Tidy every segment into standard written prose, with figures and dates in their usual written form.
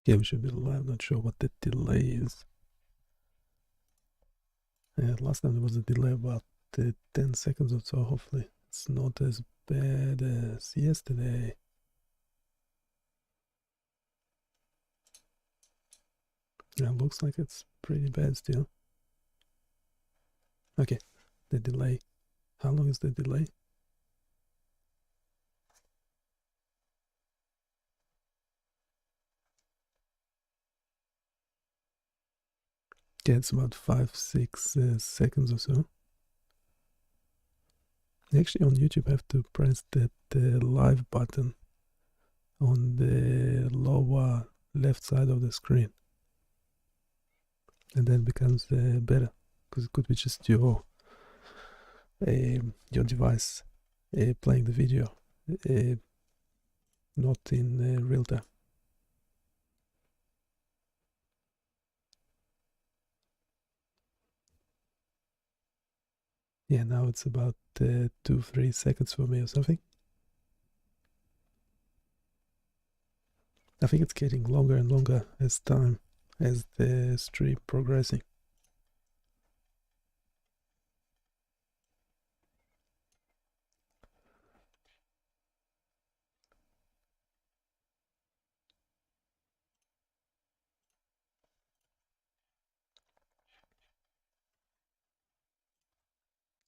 Yeah, we should be live. Not sure what the delay is. Last time there was a delay about 10 seconds or so. Hopefully, it's not as bad as yesterday. Yeah, looks like it's pretty bad still. Okay, the delay. How long is the delay? Yeah, it's about 5-6 seconds or so. Actually, on YouTube, I have to press that live button on the lower left side of the screen, and then it becomes better, because it could be just your device playing the video, not in real time. Yeah, now it's about 2-3 seconds for me or something. I think it's getting longer and longer as the stream progressing.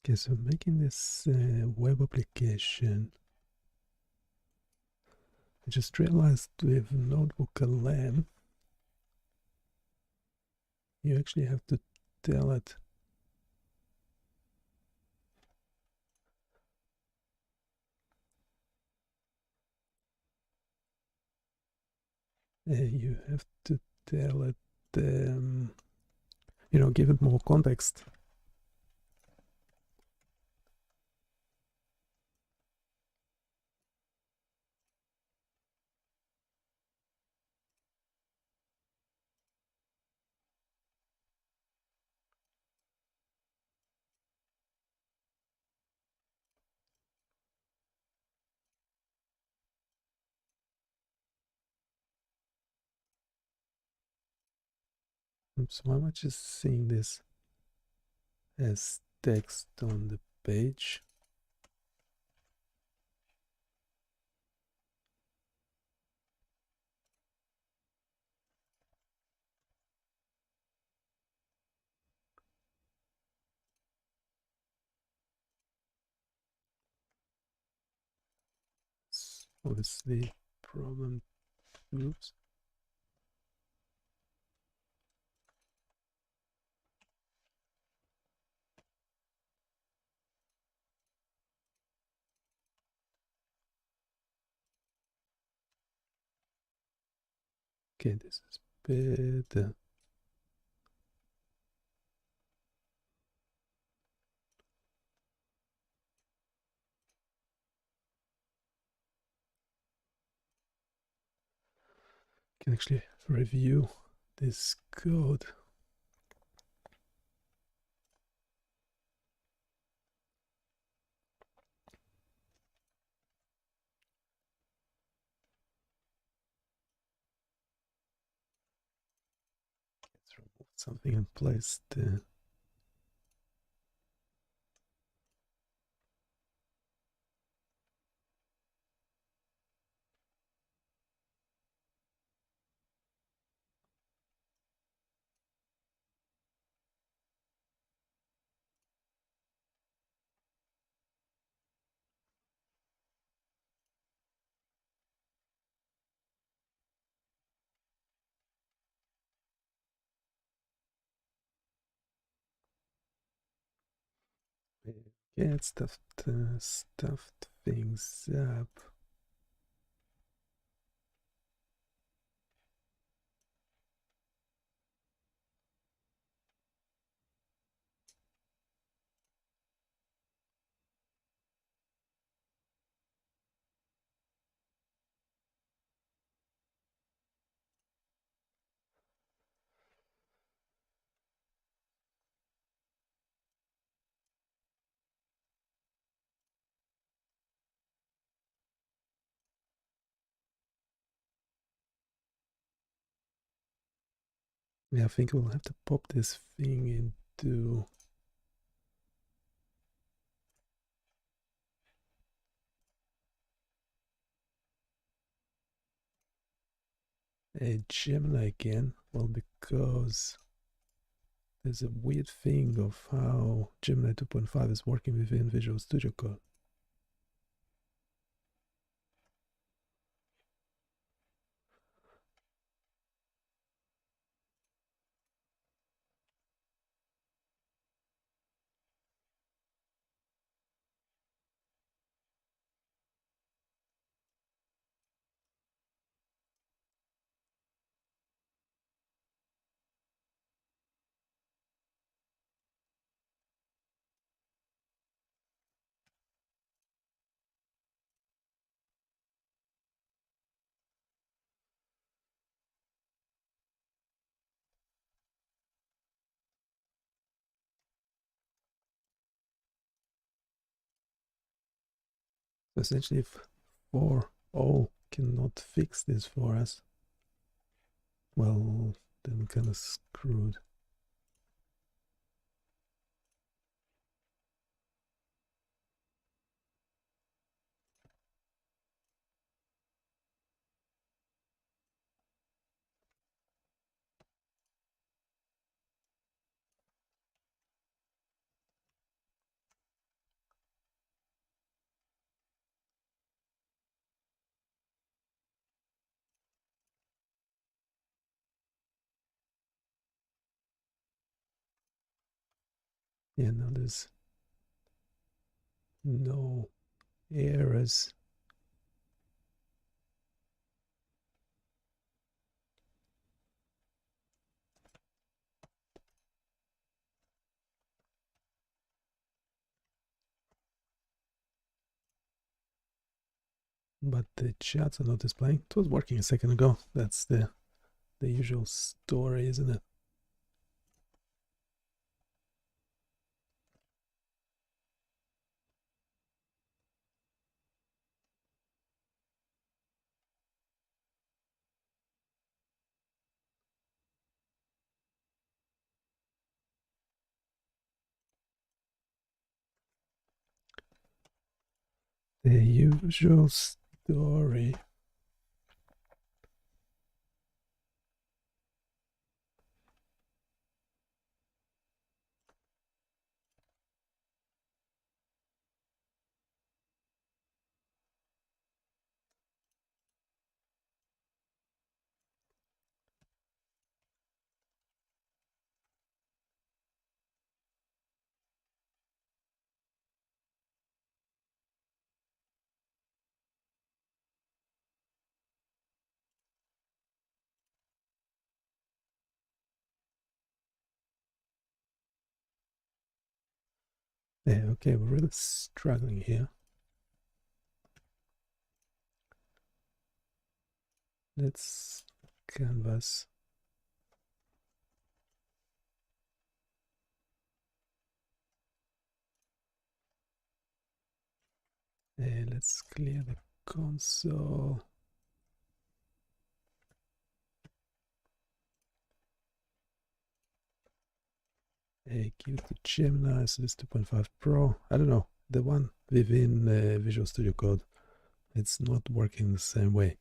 Okay, so making this web application, I just realized with Notebook LM, you actually have to tell it you have to tell it give it more context. So why am I just seeing this as text on the page? It's obviously problem. Oops. Okay, this is better. Can actually review this code. Let's remove something and place the. Yeah, it stuffed things up. Yeah, I think we'll have to pop this thing into a Gemini again. Well, because there's a weird thing of how Gemini 2.5 is working within Visual Studio Code. So essentially, if 4.0 cannot fix this for us, well, then we're kind of screwed. Yeah, now there's no errors. But the chats are not displaying. It was working a second ago. That's the usual story, isn't it? The usual story. Yeah, okay, we're really struggling here. Let's canvas. Let's clear the console. Give it to Gemini. So this 2.5 Pro. I don't know. The one within Visual Studio Code, it's not working the same way.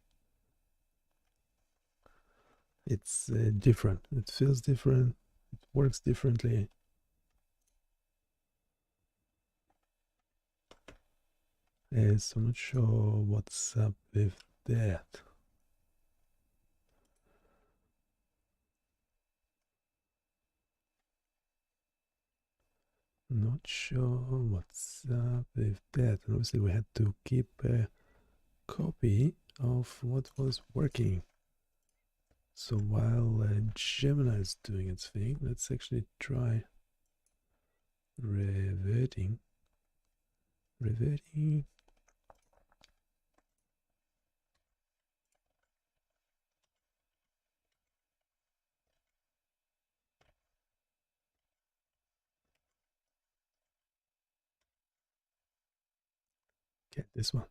It's different. It feels different. It works differently. So I'm not sure what's up with that. Not sure what's up with that. And obviously, we had to keep a copy of what was working. So while Gemini is doing its thing, let's actually try reverting. Reverting. Get this one.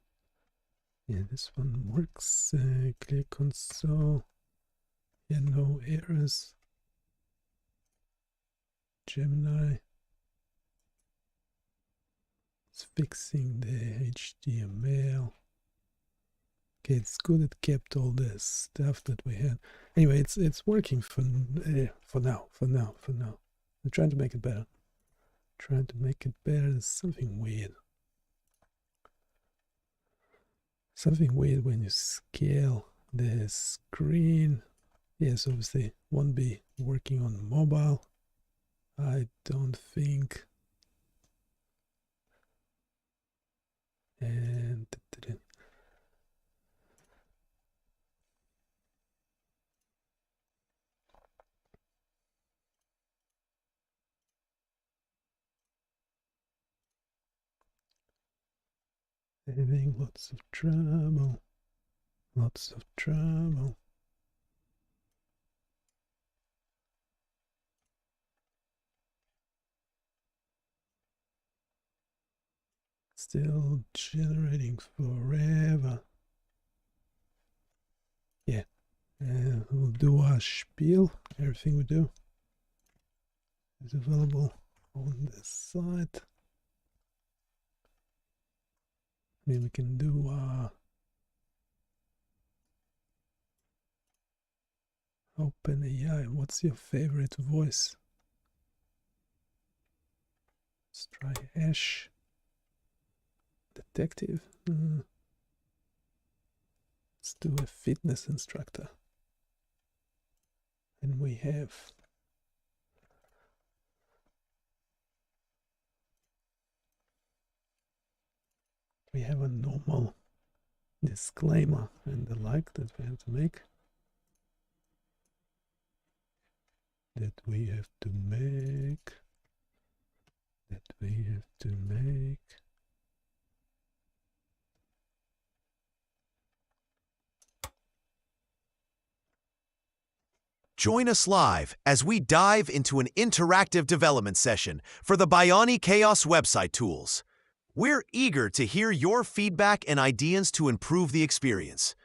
Yeah, this one works. Clear console. Yeah, no errors. Gemini. It's fixing the HTML. Okay, it's good it kept all this stuff that we had. Anyway, it's working for now. I'm trying to make it better. There's something weird. Something weird when you scale the screen. Yes, obviously won't be working on mobile. I don't think. And having lots of trouble. Still generating forever. Yeah, we'll do our spiel. Everything we do is available on the site. I mean, we can do OpenAI. What's your favorite voice? Let's try Ash. Detective. Let's do a fitness instructor. And we have a normal disclaimer and the like that we have to make. Join us live as we dive into an interactive development session for the Bionic Chaos website tools. We're eager to hear your feedback and ideas to improve the experience.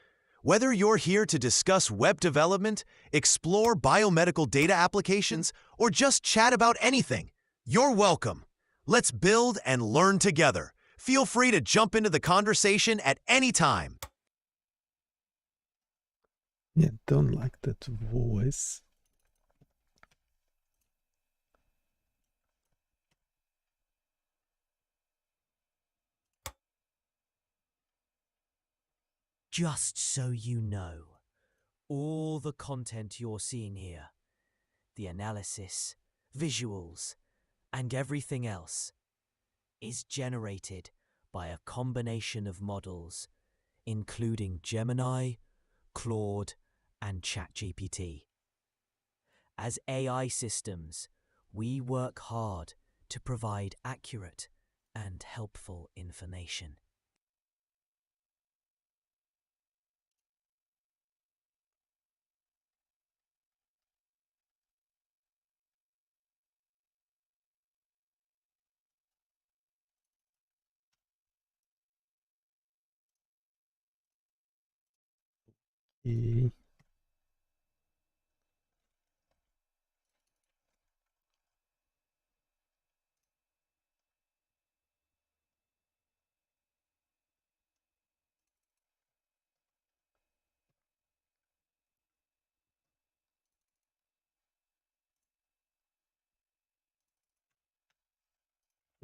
Whether you're here to discuss web development, explore biomedical data applications, or just chat about anything, you're welcome. Let's build and learn together. Feel free to jump into the conversation at any time. Yeah, don't like that voice. Just so you know, all the content you're seeing here, the analysis, visuals, and everything else, is generated by a combination of models, including Gemini, Claude, and ChatGPT. As AI systems, we work hard to provide accurate and helpful information.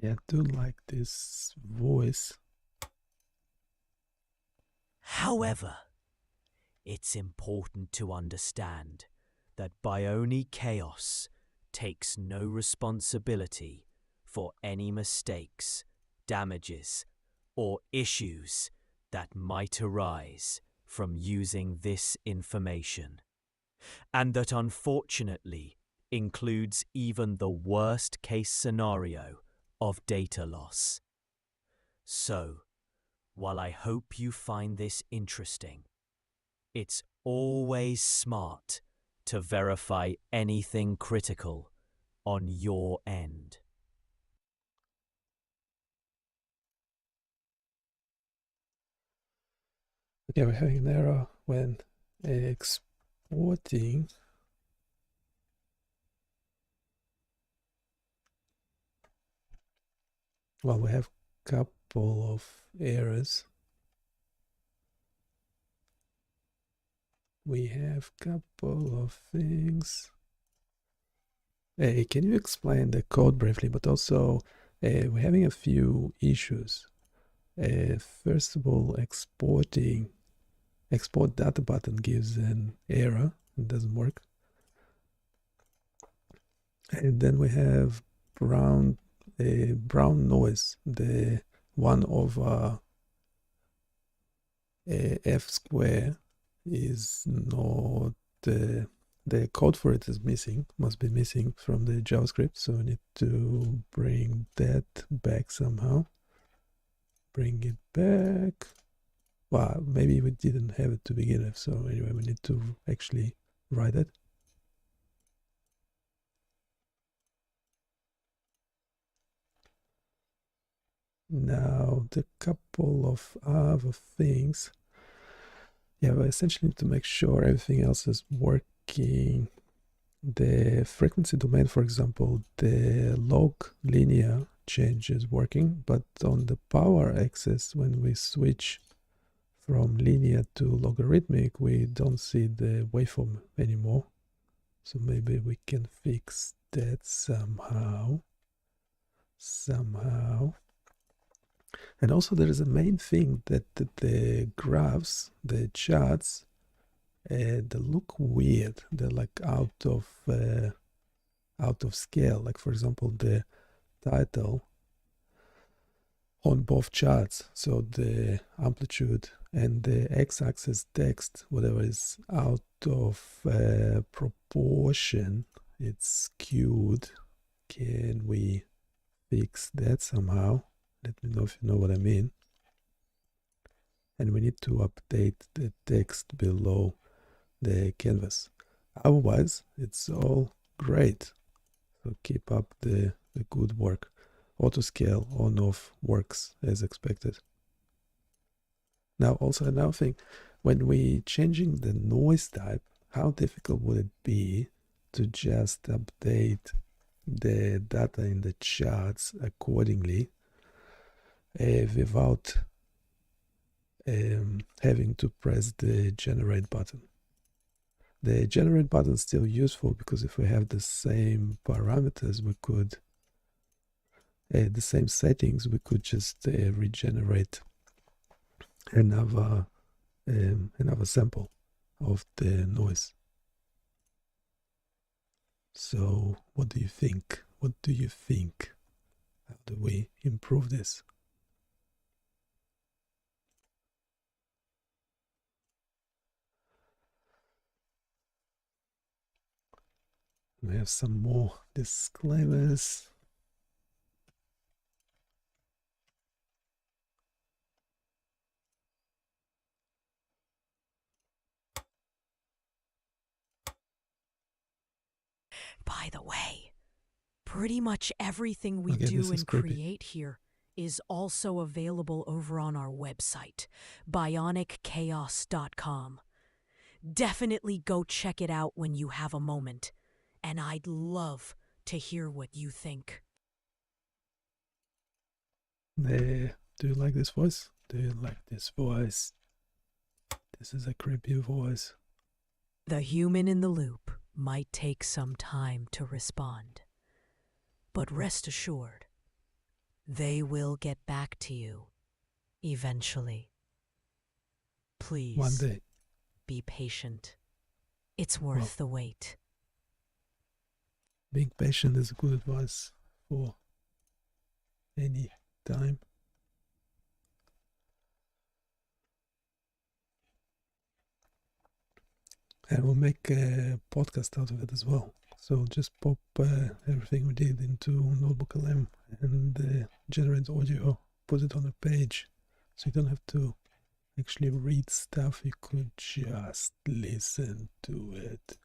Yeah, I do like this voice. However, it's important to understand that Bionic Chaos takes no responsibility for any mistakes, damages, or issues that might arise from using this information, and that unfortunately includes even the worst case scenario of data loss. So, while I hope you find this interesting, it's always smart to verify anything critical on your end. Okay, we're having an error when exporting. well, we have couple of errors. We have couple of things. Can you explain the code briefly? But also, we're having a few issues. First of all, export data button gives an error. It doesn't work. And then we have brown noise, the 1/f square is not the code for it is missing, must be missing from the JavaScript. So we need to bring that back somehow. Bring it back. Well, maybe we didn't have it to begin with. So anyway, we need to actually write it. Now, the couple of other things. Yeah, we essentially need to make sure everything else is working. The frequency domain, for example, the log linear change is working, but on the power axis, when we switch from linear to logarithmic, we don't see the waveform anymore. So maybe we can fix that somehow. And also there is a main thing that the graphs, the charts, they look weird. They're like out of scale. Like for example, the title on both charts. So the amplitude and the x-axis text, whatever is out of proportion, it's skewed. Can we fix that somehow? Let me know if you know what I mean. And we need to update the text below the canvas. Otherwise, it's all great. So keep up the good work. Auto scale on off works as expected. Now, also another thing, when we changing the noise type, how difficult would it be to just update the data in the charts accordingly without having to press the generate button? The generate button is still useful because if we have the same parameters, we could the same settings, we could just regenerate another sample of the noise. So what do you think? What do you think? How do we improve this? We have some more disclaimers. By the way, pretty much everything we Okay, do this is and creepy. create here is also available over on our website, bionichaos.com. Definitely go check it out when you have a moment, and I'd love to hear what you think. Do you like this voice? Do you like this voice? This is a creepy voice. The human in the loop might take some time to respond, but rest assured, they will get back to you eventually. Please. One day. Be patient. It's worth the wait. Being patient is a good advice for any time. And we'll make a podcast out of it as well. So just pop everything we did into Notebook LM and generate audio, put it on a page. So you don't have to actually read stuff, you could just listen to it.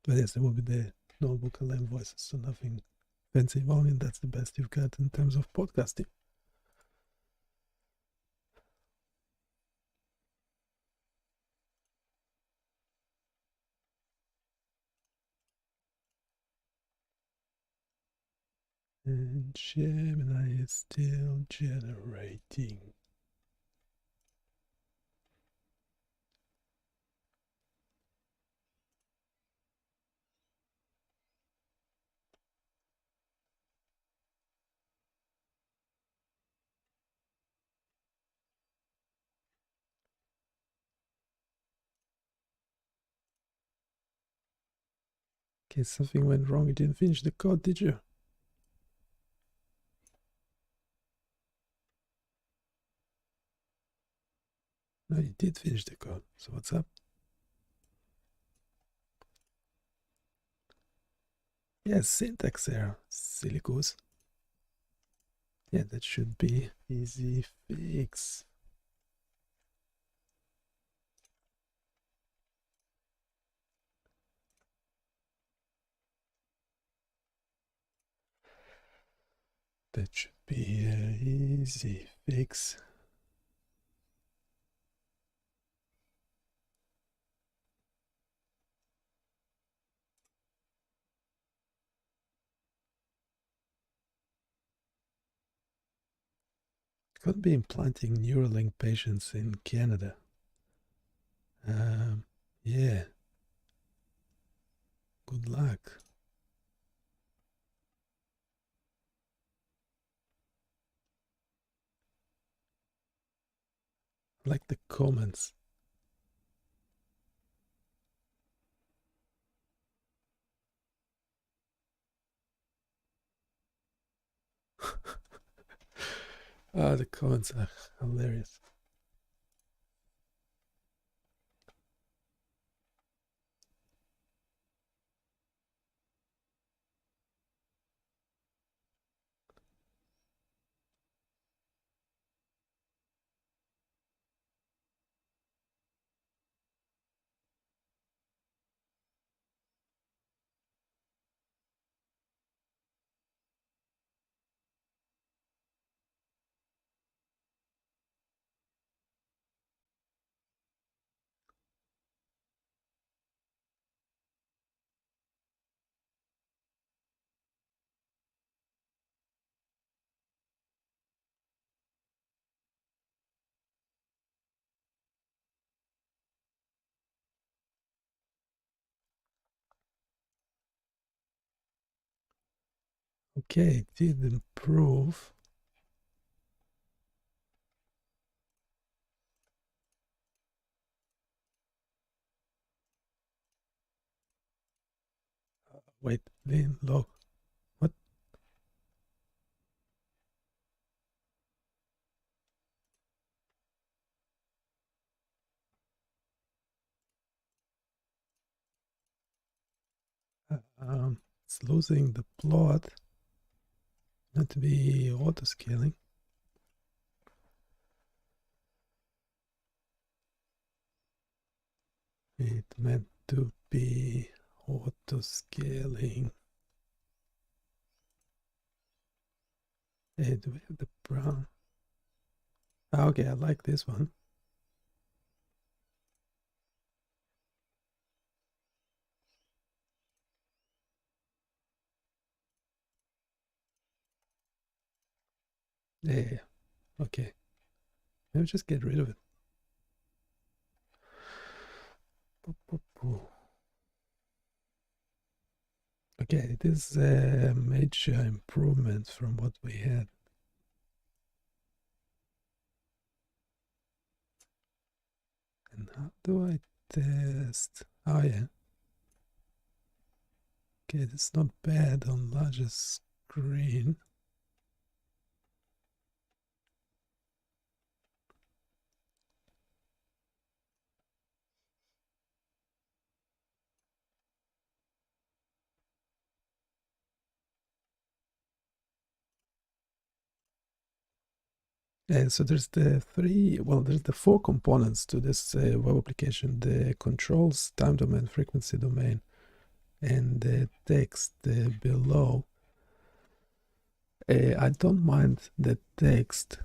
But yes, it will be the Notebook LM voices, so nothing fancy. Well, I mean, that's the best you've got in terms of podcasting. And Gemini is still generating. Okay, something went wrong. You didn't finish the code, did you? No, you did finish the code. So what's up? Yes, syntax error. Silly goose. Yeah, that should be easy fix. That should be an easy fix. Could be implanting Neuralink patients in Canada. Yeah. Good luck. I like the comments. The comments are hilarious. Okay, it did improve. Wait, then look. What? It's losing the plot. Not to be auto scaling. It meant to be auto scaling. Hey, do we have the brown? Okay, I like this one. Yeah, okay. Maybe just get rid of it. Okay, this is a major improvement from what we had. And how do I test? Oh yeah. Okay, it's not bad on larger screen. So there's there's the four components to this web application: the controls, time domain, frequency domain, and the text below. I don't mind the text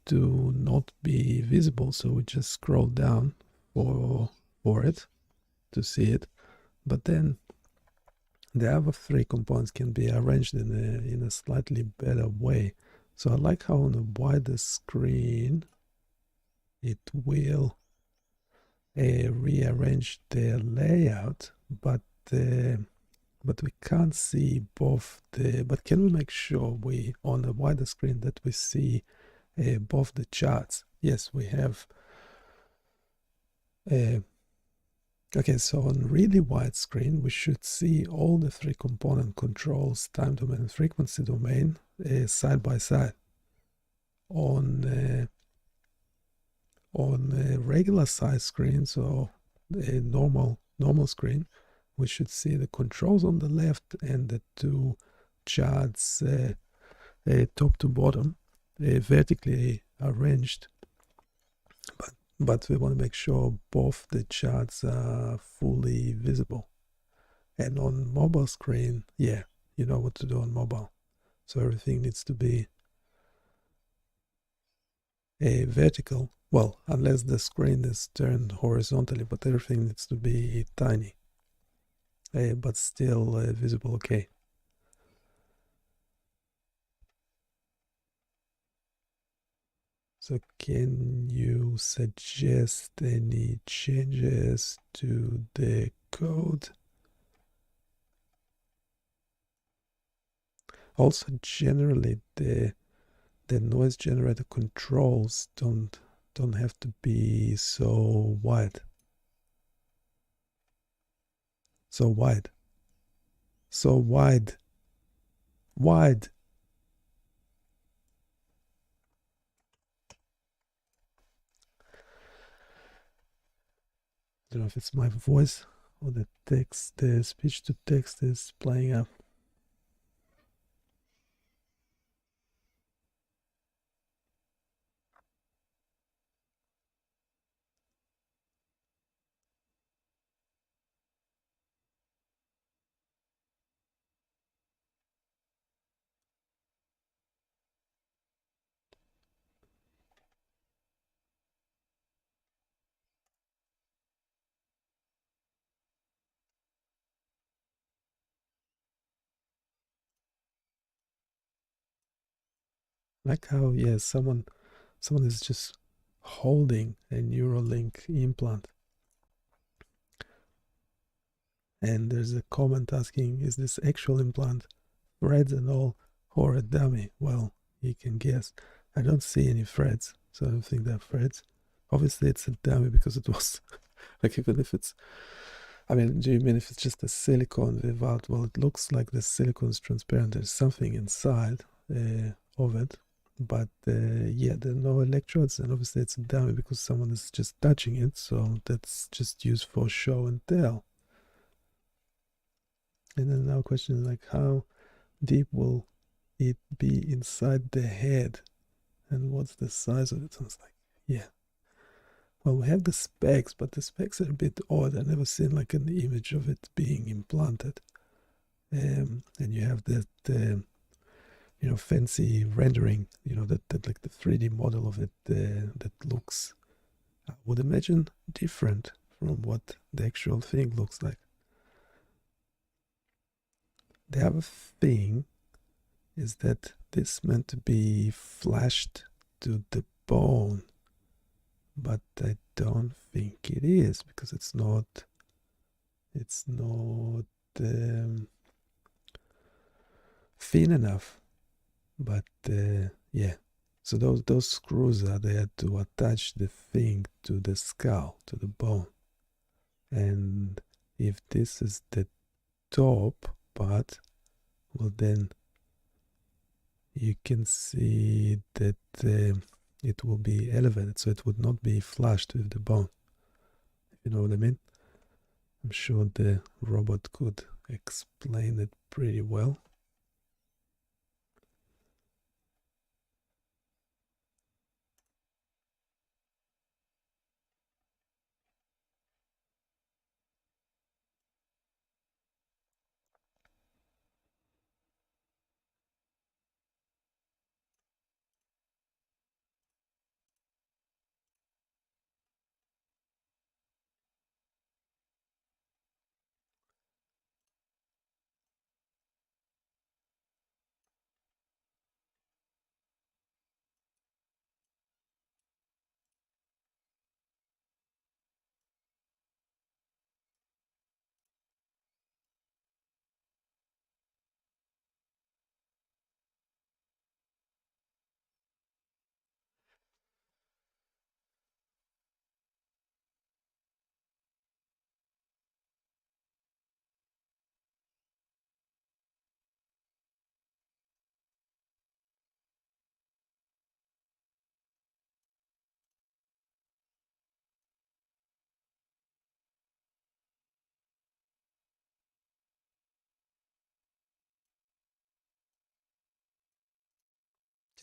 to not be visible, so we just scroll down for it to see it. But then the other three components can be arranged in a slightly better way. So I like how on a wider screen it will rearrange the layout, but we can't see both the. But can we make sure we on a wider screen that we see both the charts? Yes, we have. Okay, so on really wide screen, we should see all the three component controls, time domain and frequency domain, side by side. On a regular size screen, so a normal screen, we should see the controls on the left and the two charts top to bottom, vertically arranged. But we want to make sure both the charts are fully visible. And on mobile screen, yeah, you know what to do on mobile. So everything needs to be a vertical. Well, unless the screen is turned horizontally, but everything needs to be tiny, but still visible. Okay. So can you suggest any changes to the code? Also, generally, the noise generator controls don't have to be so wide. So wide. So wide. Wide. I don't know if it's my voice or the text, the speech to text is playing up. Like how, yeah, someone is just holding a Neuralink implant. And there's a comment asking, is this actual implant, threads and all, or a dummy? Well, you can guess. I don't see any threads, so I don't think they're threads. Obviously, it's a dummy because it was like, even if it's, I mean, do you mean if it's just a silicone without? Well, it looks like the silicone is transparent. There's something inside of it, but yeah, there are no electrodes, and obviously it's a dummy because someone is just touching it. So that's just used for show and tell. And then now question is like, how deep will it be inside the head, and what's the size of it? So it's like, yeah. Well, we have the specs, but the specs are a bit odd. I've never seen like an image of it being implanted. And you have that, fancy rendering, that like the 3D model of it that looks, I would imagine, different from what the actual thing looks like. The other thing is that this meant to be flashed to the bone, but I don't think it is because it's not thin enough. But yeah, so those screws are there to attach the thing to the skull, to the bone. And if this is the top part, well then you can see that it will be elevated, so it would not be flushed with the bone. You know what I mean? I'm sure the robot could explain it pretty well.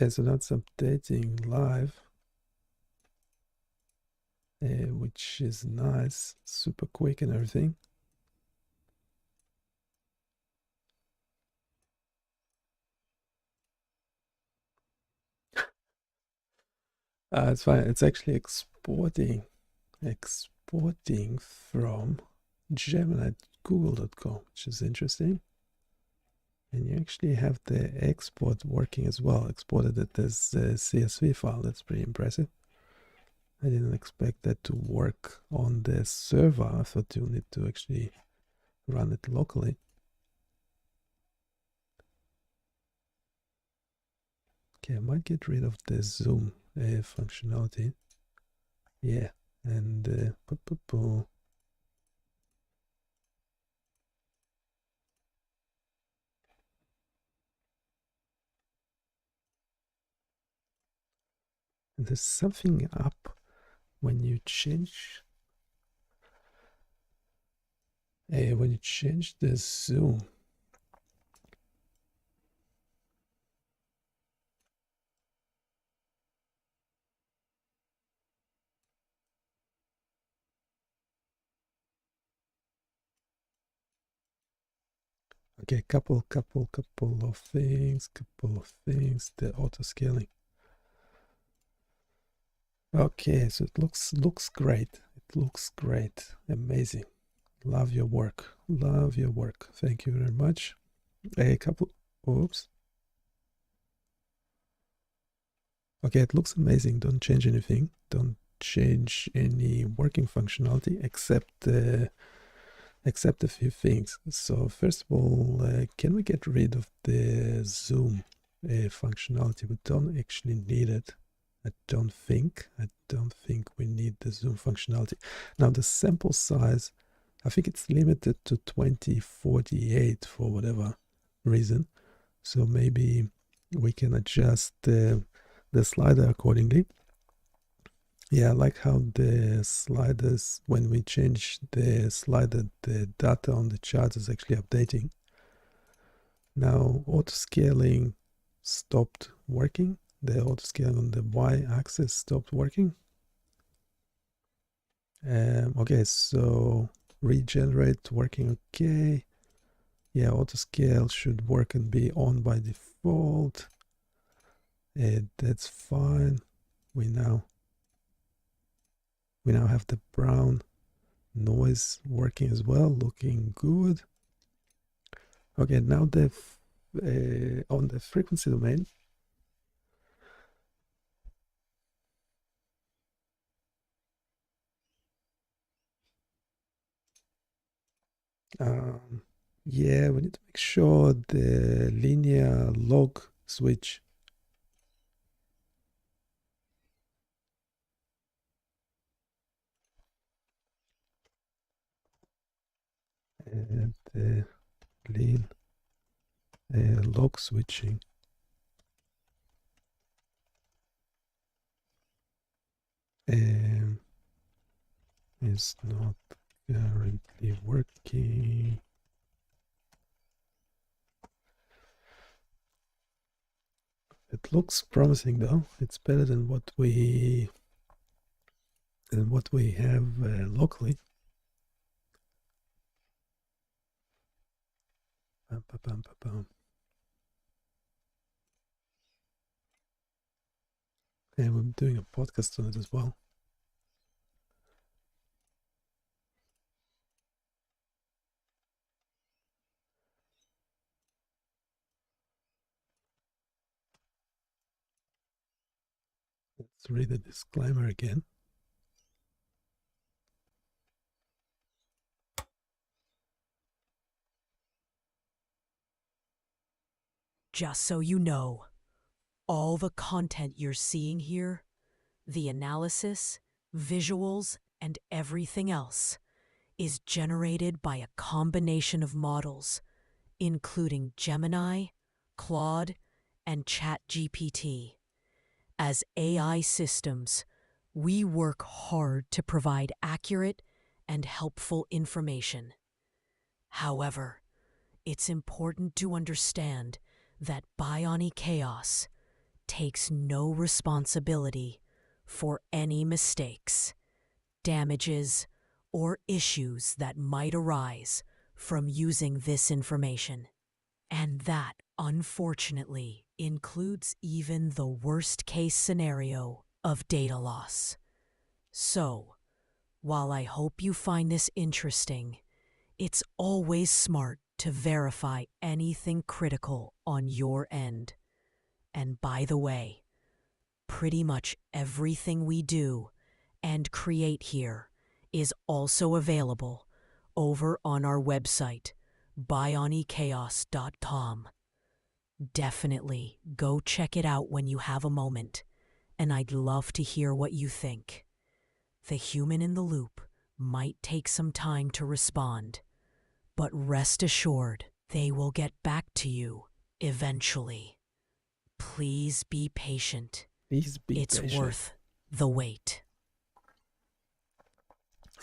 Okay, so that's updating live, which is nice, super quick and everything. It's fine. It's actually exporting from Gemini Google.com, which is interesting. And you actually have the export working as well. Exported it as a CSV file. That's pretty impressive. I didn't expect that to work on the server. I thought you need to actually run it locally. Okay, I might get rid of the zoom functionality. Yeah, and there's something up when you change the zoom. Okay, couple of things, the auto scaling. Okay, so it looks great. It looks great. Amazing. Love your work. Love your work. Thank you very much. A couple oops. Okay, it looks amazing. Don't change anything. Don't change any working functionality except a few things. So first of all, can we get rid of the zoom functionality? We don't actually need it. I don't think we need the zoom functionality. Now the sample size, I think it's limited to 2048 for whatever reason. So maybe we can adjust the slider accordingly. Yeah, I like how the sliders, when we change the slider, the data on the chart is actually updating. Now auto scaling stopped working. The auto scaling on the y-axis stopped working. Okay, so regenerate working okay. Yeah, auto scale should work and be on by default. That's fine. We now have the brown noise working as well, looking good. Okay, now on the frequency domain, yeah, we need to make sure the linear log switch and the lean log switching is not currently working. It looks promising though. It's better than what we have locally. Bum, ba, bum, ba, bum. And we're doing a podcast on it as well. Let's read the disclaimer again. Just so you know, all the content you're seeing here, the analysis, visuals, and everything else, is generated by a combination of models, including Gemini, Claude, and ChatGPT. As AI systems, we work hard to provide accurate and helpful information. However, it's important to understand that Bionic Chaos takes no responsibility for any mistakes, damages, or issues that might arise from using this information. And that, unfortunately, includes even the worst-case scenario of data loss. So, while I hope you find this interesting, it's always smart to verify anything critical on your end. And by the way, pretty much everything we do and create here is also available over on our website, bionichaos.com. Definitely go check it out when you have a moment, and I'd love to hear what you think. The human in the loop might take some time to respond, but rest assured they will get back to you eventually. Please be patient. Please be It's patient. worth the wait.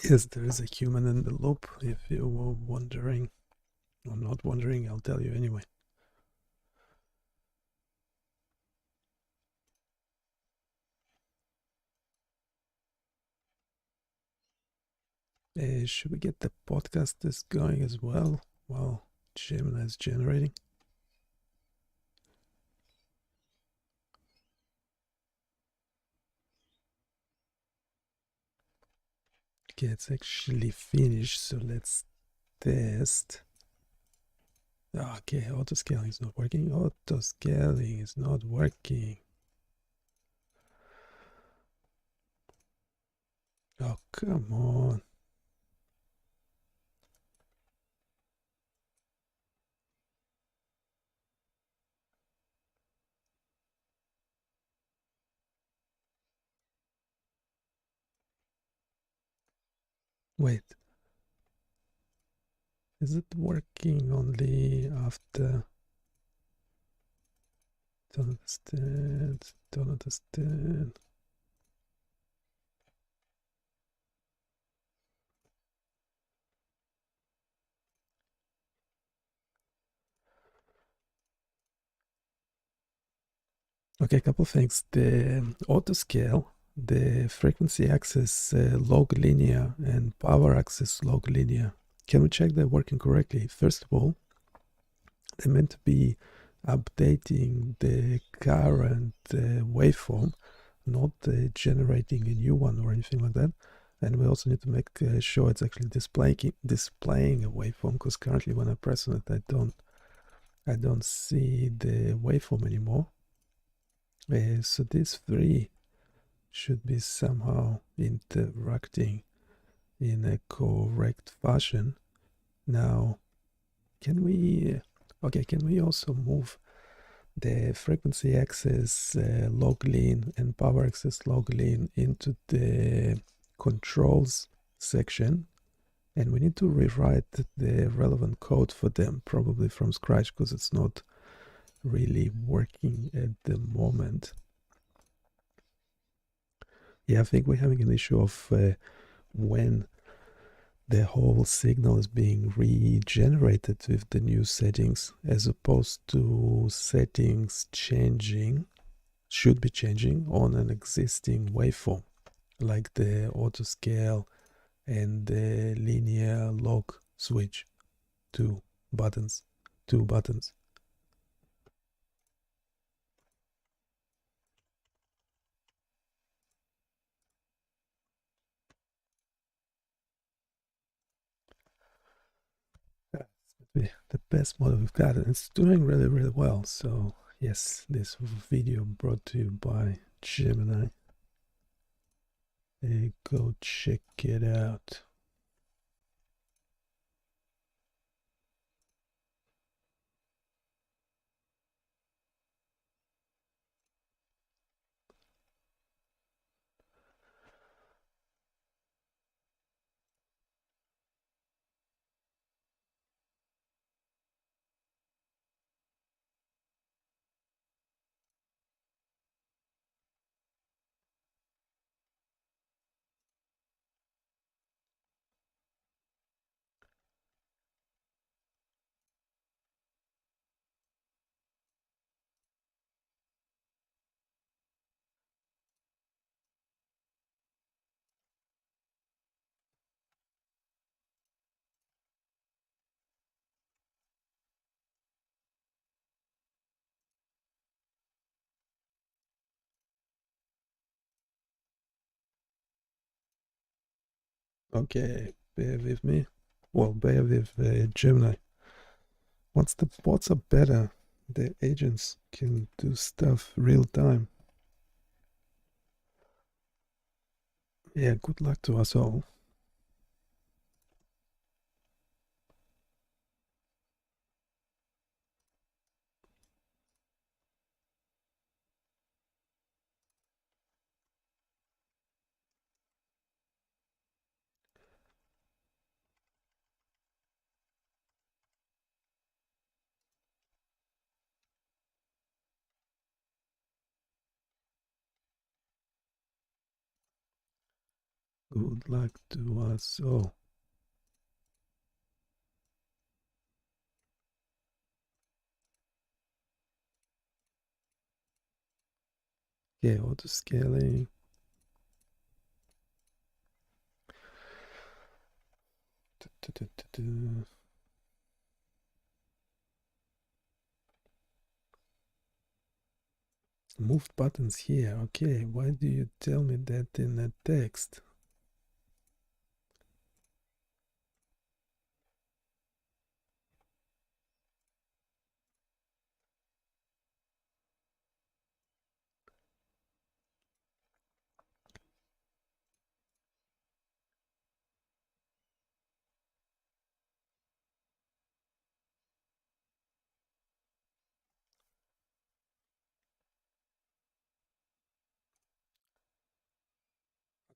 Yes, there is a human in the loop. If you were wondering, or not wondering, I'll tell you anyway. Should we get the podcast this going as well while Gemini is generating? Okay, it's actually finished, so let's test. Okay, auto scaling is not working. Auto scaling is not working. Oh, come on. Wait. Is it working only after? Don't understand. Don't understand. Okay, a couple things. The auto scale, the frequency axis log linear and power axis log linear. Can we check they're working correctly? First of all, they're meant to be updating the current waveform, not generating a new one or anything like that. And we also need to make sure it's actually displaying a waveform, because currently when I press on it, I don't see the waveform anymore. So these three should be somehow interacting in a correct fashion. Now, can we also move the frequency axis log lin and power axis log lin into the controls section? And we need to rewrite the relevant code for them, probably from scratch, because it's not really working at the moment. Yeah, I think we're having an issue of when the whole signal is being regenerated with the new settings, as opposed to settings should be changing on an existing waveform, like the auto scale and the linear log switch. Two buttons. The best model we've got, and it's doing really, really well. So yes, this video brought to you by Gemini. Go check it out. Okay, bear with me. Well, bear with Gemini. Once the bots are better, the agents can do stuff real time. Yeah, good luck to us all. Good luck to us all. Yeah, auto scaling. Moved buttons here. Okay, why do you tell me that in a text?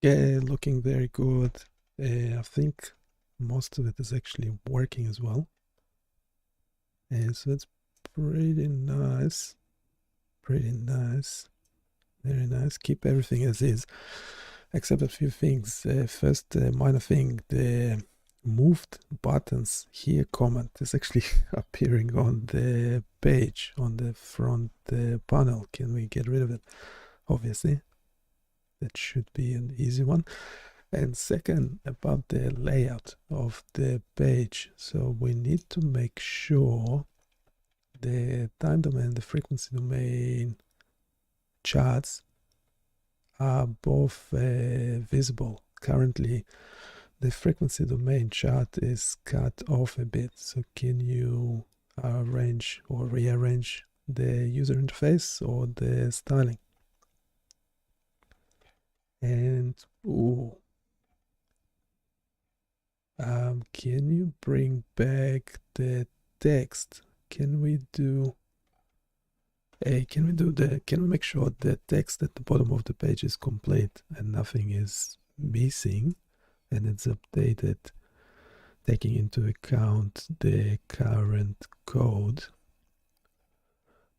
Okay, looking very good. I think most of it is actually working as well. So it's pretty nice. Pretty nice. Very nice. Keep everything as is, except a few things. First, minor thing, the moved buttons here comment is actually appearing on the page on the front panel. Can we get rid of it? Obviously, that should be an easy one. And second, about the layout of the page. So we need to make sure the time domain, the frequency domain charts are both visible. Currently, the frequency domain chart is cut off a bit. So can you arrange or rearrange the user interface or the styling? And ooh, can you bring back the text? Can we do can we make sure the text at the bottom of the page is complete and nothing is missing and it's updated taking into account the current code?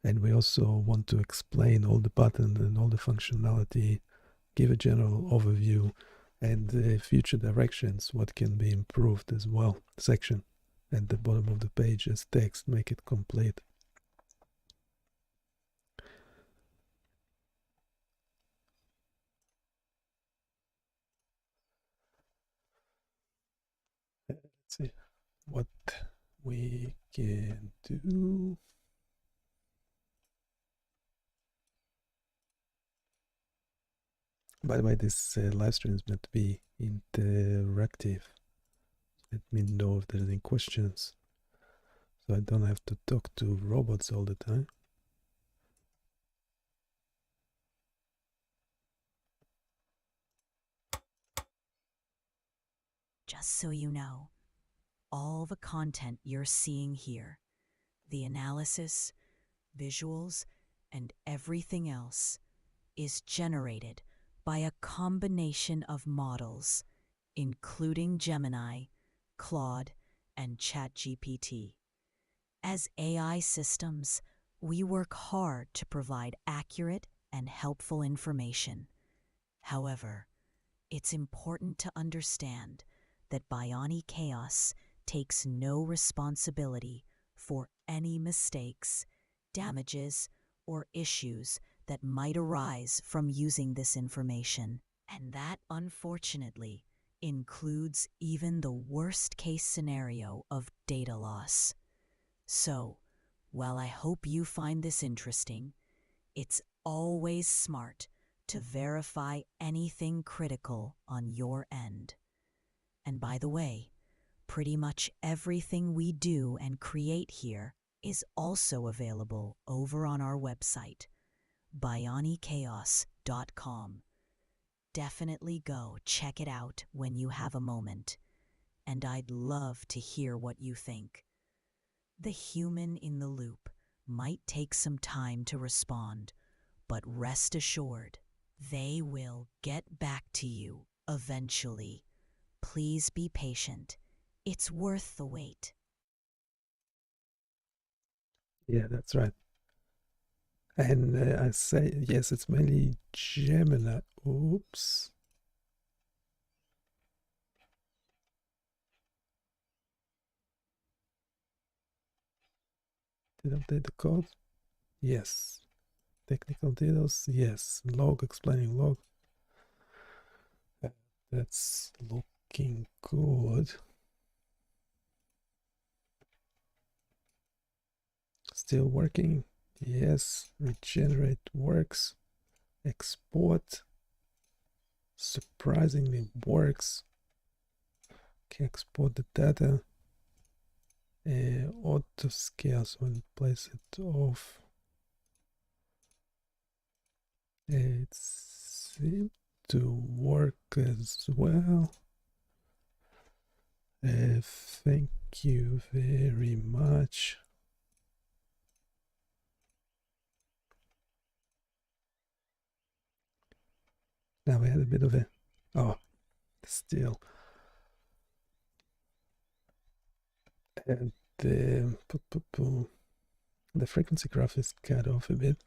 And we also want to explain all the buttons and all the functionality, give a general overview and the future directions, what can be improved as well. Section at the bottom of the page as text, make it complete. Let's see what we can do. By the way, this live stream is meant to be interactive. Let me know if there's any questions, so I don't have to talk to robots all the time. Just so you know, all the content you're seeing here, the analysis, visuals, and everything else, is generated by a combination of models, including Gemini, Claude, and ChatGPT. As AI systems, we work hard to provide accurate and helpful information. However, it's important to understand that Bionic Chaos takes no responsibility for any mistakes, damages, or issues that might arise from using this information. And that, unfortunately, includes even the worst case scenario of data loss. So, while I hope you find this interesting, it's always smart to verify anything critical on your end. And by the way, pretty much everything we do and create here is also available over on our website, bionichaos.com. Definitely go check it out when you have a moment, and I'd love to hear what you think. The human in the loop might take some time to respond, but rest assured, they will get back to you eventually. Please be patient. It's worth the wait. Yeah, that's right. And I say, yes, it's mainly Gemini. Oops. Did I update the code? Yes. Technical details? Yes. Log, explaining log. That's looking good. Still working? Yes. Regenerate works. Export surprisingly works. Can export the data. Auto scale, so when place it off, it seemed to work as well. Thank you very much. Now we had a bit of a, oh, still. And the frequency graph is cut off a bit.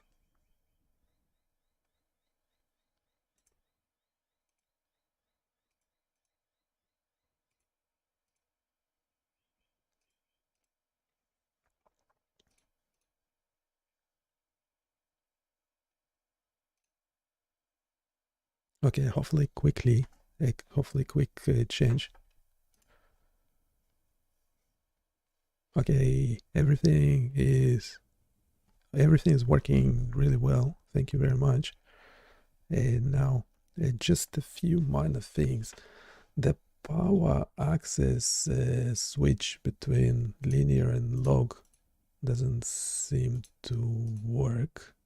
Okay, hopefully quick change. Okay, everything is working really well. Thank you very much. And now just a few minor things. The power access switch between linear and log doesn't seem to work.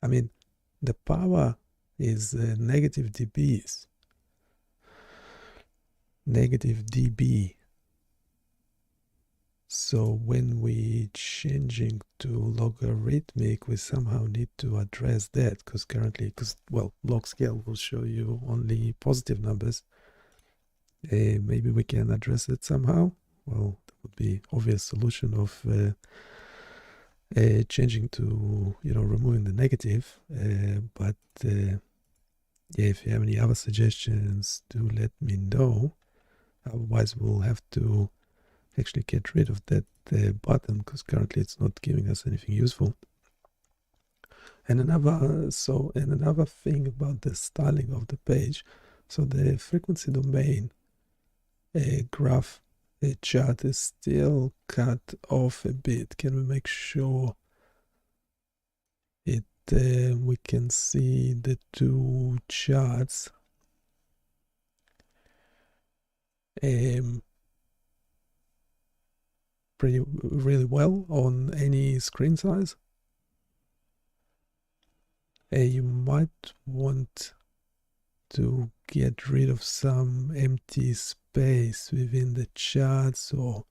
I mean, the power is negative dBs. Negative dB. So when we changing to logarithmic, we somehow need to address that, because currently, log scale will show you only positive numbers. Maybe we can address it somehow. Well, that would be obvious solution of changing to, removing the negative. But yeah, if you have any other suggestions, do let me know. Otherwise, we'll have to actually get rid of that button, because currently it's not giving us anything useful. And another thing about the styling of the page. So the frequency domain graph chart is still cut off a bit. Can we make sure it we can see the two charts really well on any screen size? You might want to get rid of some empty space within the charts, or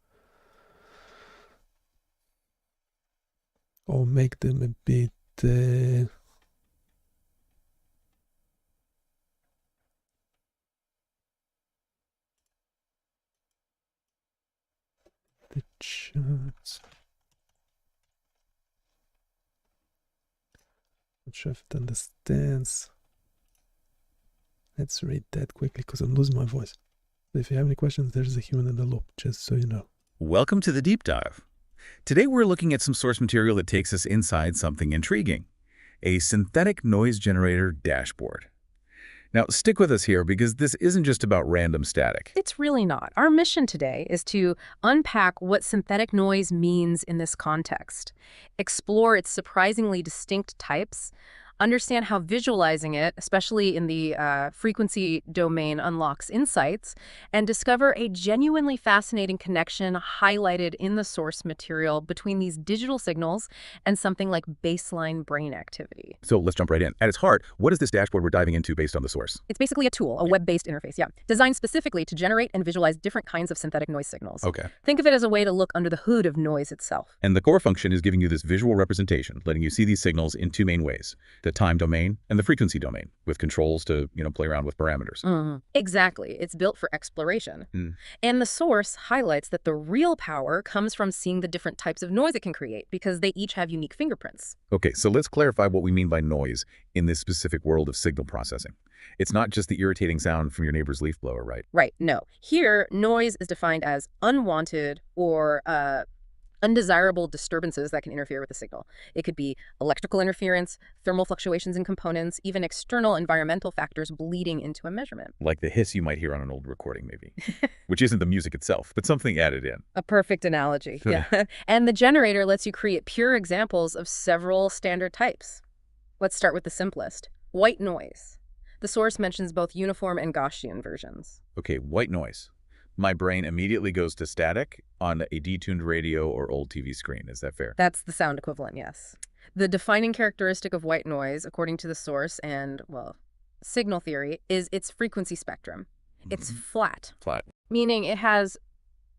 make them a bit the charts. Not sure if it understands. Let's read that quickly, because I'm losing my voice. If you have any questions, there's a human in the loop, just so you know. Welcome to the deep dive. Today we're looking at some source material that takes us inside something intriguing, a synthetic noise generator dashboard. Now stick with us here, because this isn't just about random static. It's really not. Our mission today is to unpack what synthetic noise means in this context, explore its surprisingly distinct types, understand how visualizing it, especially in the frequency domain, unlocks insights, and discover a genuinely fascinating connection highlighted in the source material between these digital signals and something like baseline brain activity. So let's jump right in. At its heart, what is this dashboard we're diving into based on the source? It's basically a tool, a web-based interface, designed specifically to generate and visualize different kinds of synthetic noise signals. Okay. Think of it as a way to look under the hood of noise itself. And the core function is giving you this visual representation, letting you see these signals in two main ways, the time domain and the frequency domain, with controls to, play around with parameters. Exactly. It's built for exploration. And the source highlights that the real power comes from seeing the different types of noise it can create because they each have unique fingerprints. Okay, so let's clarify what we mean by noise in this specific world of signal processing. It's not just the irritating sound from your neighbor's leaf blower, right? Right, no. Here, noise is defined as unwanted or undesirable disturbances that can interfere with the signal. It could be electrical interference, thermal fluctuations in components, even external environmental factors bleeding into a measurement. Like the hiss you might hear on an old recording, maybe, which isn't the music itself, but something added in. A perfect analogy, yeah. And the generator lets you create pure examples of several standard types. Let's start with the simplest, white noise. The source mentions both uniform and Gaussian versions. Okay, white noise. My brain immediately goes to static on a detuned radio or old TV screen. Is that fair? That's the sound equivalent, yes. The defining characteristic of white noise, according to the source and, signal theory, is its frequency spectrum. It's flat. Flat. Meaning it has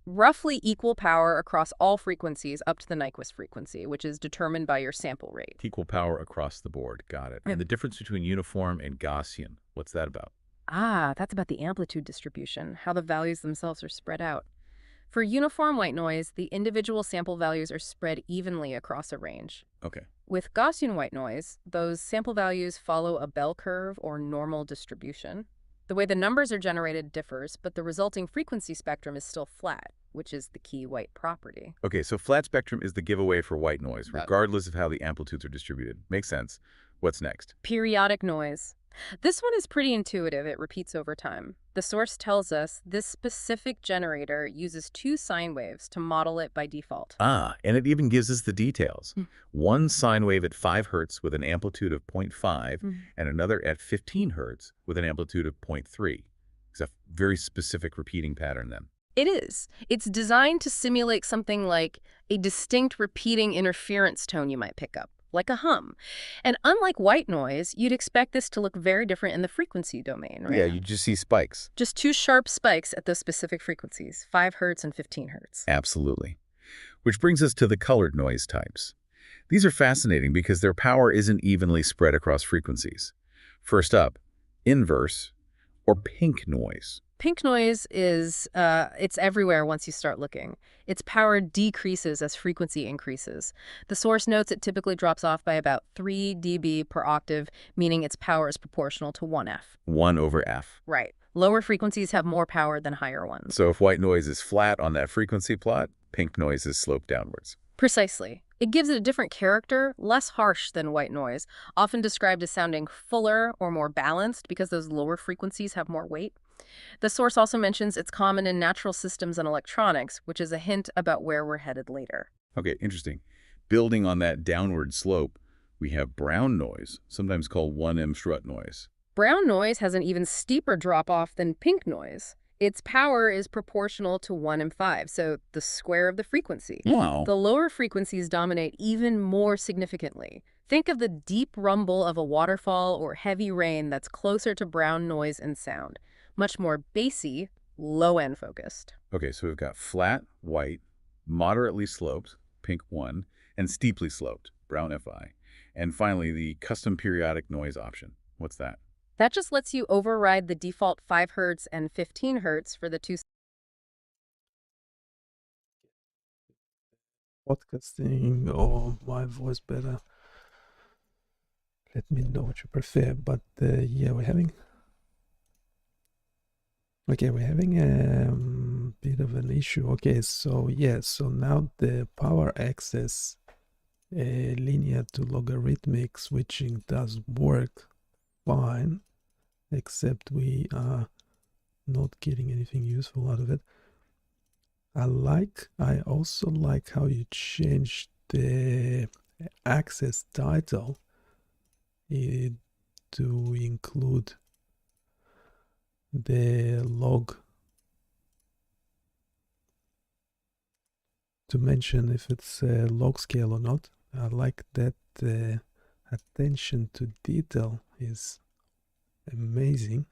roughly equal power across all frequencies up to the Nyquist frequency, which is determined by your sample rate. Equal power across the board. Got it. And the difference between uniform and Gaussian, what's that about? That's about the amplitude distribution, how the values themselves are spread out. For uniform white noise, the individual sample values are spread evenly across a range. Okay. With Gaussian white noise, those sample values follow a bell curve or normal distribution. The way the numbers are generated differs, but the resulting frequency spectrum is still flat, which is the key white property. Okay, so flat spectrum is the giveaway for white noise, regardless of how the amplitudes are distributed. Makes sense. What's next? Periodic noise. This one is pretty intuitive. It repeats over time. The source tells us this specific generator uses 2 sine waves to model it by default. And it even gives us the details. One sine wave at 5 hertz with an amplitude of 0.5 and another at 15 hertz with an amplitude of 0.3. It's a very specific repeating pattern then. It is. It's designed to simulate something like a distinct repeating interference tone you might pick up, like a hum. And unlike white noise, you'd expect this to look very different in the frequency domain, right? Yeah, you just see spikes. Just 2 sharp spikes at those specific frequencies, 5 hertz and 15 hertz. Absolutely. Which brings us to the colored noise types. These are fascinating because their power isn't evenly spread across frequencies. First up, inverse or pink noise. Pink noise is, it's everywhere once you start looking. Its power decreases as frequency increases. The source notes it typically drops off by about 3 dB per octave, meaning its power is proportional to 1F. 1 over F. Right. Lower frequencies have more power than higher ones. So if white noise is flat on that frequency plot, pink noise is sloped downwards. Precisely. It gives it a different character, less harsh than white noise, often described as sounding fuller or more balanced because those lower frequencies have more weight. The source also mentions it's common in natural systems and electronics, which is a hint about where we're headed later. Okay, interesting. Building on that downward slope, we have brown noise, sometimes called 1M strut noise. Brown noise has an even steeper drop-off than pink noise. Its power is proportional to 1m5, so the square of the frequency. Wow. The lower frequencies dominate even more significantly. Think of the deep rumble of a waterfall or heavy rain that's closer to brown noise and sound. Much more bassy, low-end focused. Okay, so we've got flat, white, moderately sloped, pink 1, and steeply sloped, brown Fi. And finally, the custom periodic noise option. What's that? That just lets you override the default 5 hertz and 15 hertz for the 2. Podcasting or my voice better. Let me know what you prefer. But yeah, we're having a bit of an issue. Okay, so yeah, so now the power access linear to logarithmic switching does work fine, except we are not getting anything useful out of it. I also like how you changed the access title to include the log to mention if it's a log scale or not. I like that attention to detail is amazing.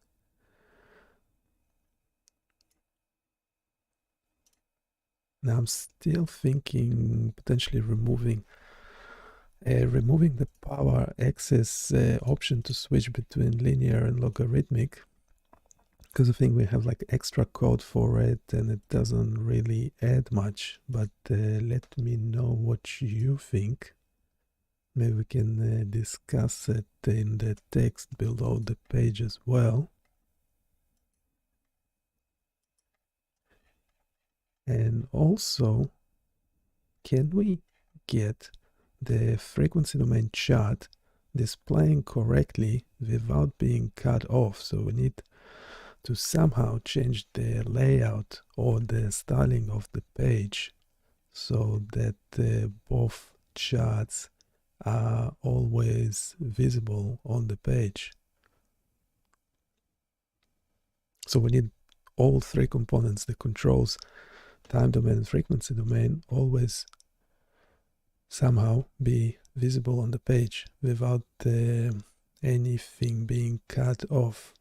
Now I'm still thinking potentially removing the power access option to switch between linear and logarithmic, because I think we have like extra code for it and it doesn't really add much. But let me know what you think. Maybe we can discuss it in the text below the page as well. And also, can we get the frequency domain chart displaying correctly without being cut off? So we need to somehow change the layout or the styling of the page so that both charts are always visible on the page. So we need all three components, the controls, time domain and frequency domain, always somehow be visible on the page without anything being cut off.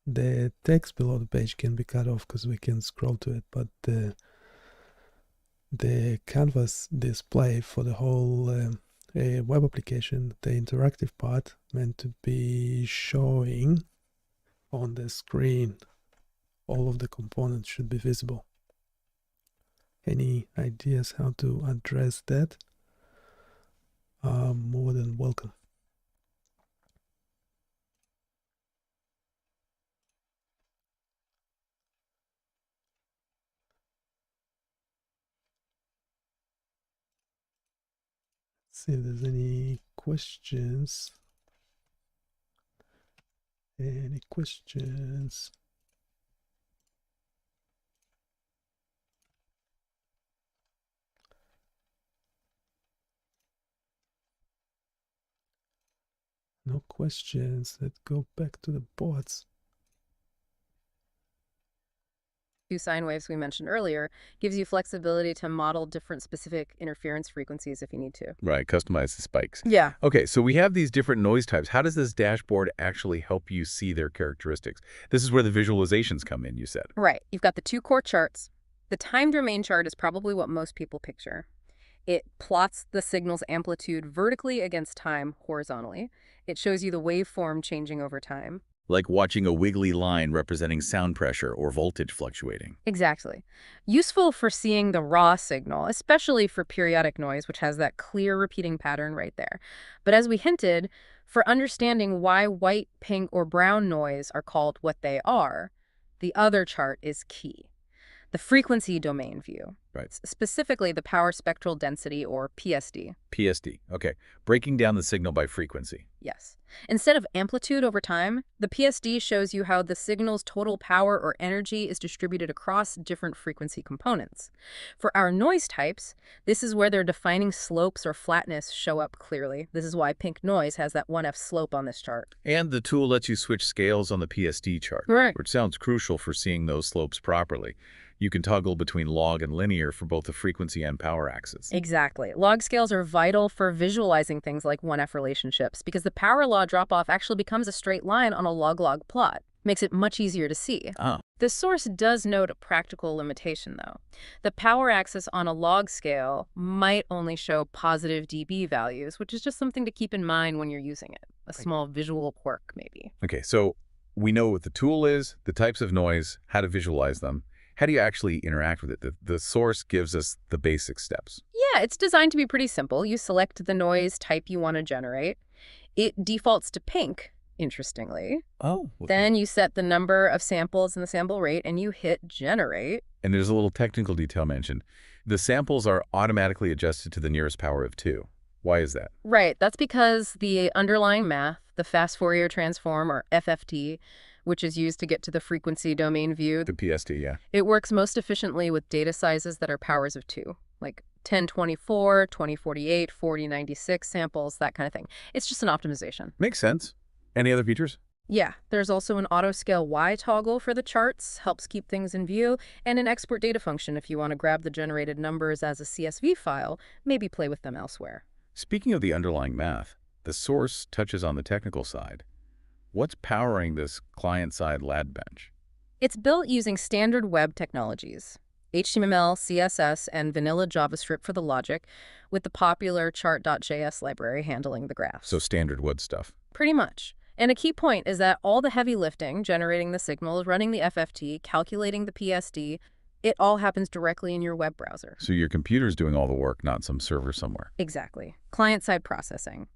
The text below the page can be cut off because we can scroll to it, but the canvas display for the whole web application, the interactive part, meant to be showing on the screen. All of the components should be visible. Any ideas how to address that are more than welcome. See if there's any questions. Any questions? No questions. Let's go back to the boards. Two sine waves we mentioned earlier gives you flexibility to model different specific interference frequencies if you need to. Right, customize the spikes. Yeah. Okay, so we have these different noise types. How does this dashboard actually help you see their characteristics? This is where the visualizations come in, you said. Right. You've got the two core charts. The time domain chart is probably what most people picture. It plots the signal's amplitude vertically against time horizontally. It shows you the waveform changing over time. Like watching a wiggly line representing sound pressure or voltage fluctuating. Exactly. Useful for seeing the raw signal, especially for periodic noise, which has that clear repeating pattern right there. But as we hinted, for understanding why white, pink, or brown noise are called what they are, the other chart is key. The frequency domain view. Right. Specifically the power spectral density, or PSD. PSD, okay. Breaking down the signal by frequency. Yes. Instead of amplitude over time, the PSD shows you how the signal's total power or energy is distributed across different frequency components. For our noise types, this is where their defining slopes or flatness show up clearly. This is why pink noise has that 1F slope on this chart. And the tool lets you switch scales on the PSD chart, Right. which sounds crucial for seeing those slopes properly. You can toggle between log and linear for both the frequency and power axis. Exactly. Log scales are vital for visualizing things like 1F relationships because the power law drop-off actually becomes a straight line on a log-log plot. Makes it much easier to see. Ah. The source does note a practical limitation, though. The power axis on a log scale might only show positive dB values, which is just something to keep in mind when you're using it. A small visual quirk, maybe. Okay, so we know what the tool is, the types of noise, how to visualize them. How do you actually interact with it? The source gives us the basic steps. Yeah, it's designed to be pretty simple. You select the noise type you want to generate. It defaults to pink, interestingly. Oh. Then you set the number of samples and the sample rate, and you hit generate. And there's a little technical detail mentioned. The samples are automatically adjusted to the nearest power of 2. Why is that? Right, that's because the underlying math, the fast Fourier transform, or FFT, which is used to get to the frequency domain view. The PSD, yeah. It works most efficiently with data sizes that are powers of 2, like 1024, 2048, 4096 samples, that kind of thing. It's just an optimization. Makes sense. Any other features? Yeah, there's also an auto-scale Y toggle for the charts, helps keep things in view, and an export data function if you want to grab the generated numbers as a CSV file, maybe play with them elsewhere. Speaking of the underlying math, the source touches on the technical side. What's powering this client-side lab bench? It's built using standard web technologies, HTML, CSS, and vanilla JavaScript for the logic, with the popular chart.js library handling the graphs. So standard wood stuff. Pretty much. And a key point is that all the heavy lifting, generating the signals, running the FFT, calculating the PSD, it all happens directly in your web browser. So your computer's doing all the work, not some server somewhere. Exactly. Client-side processing.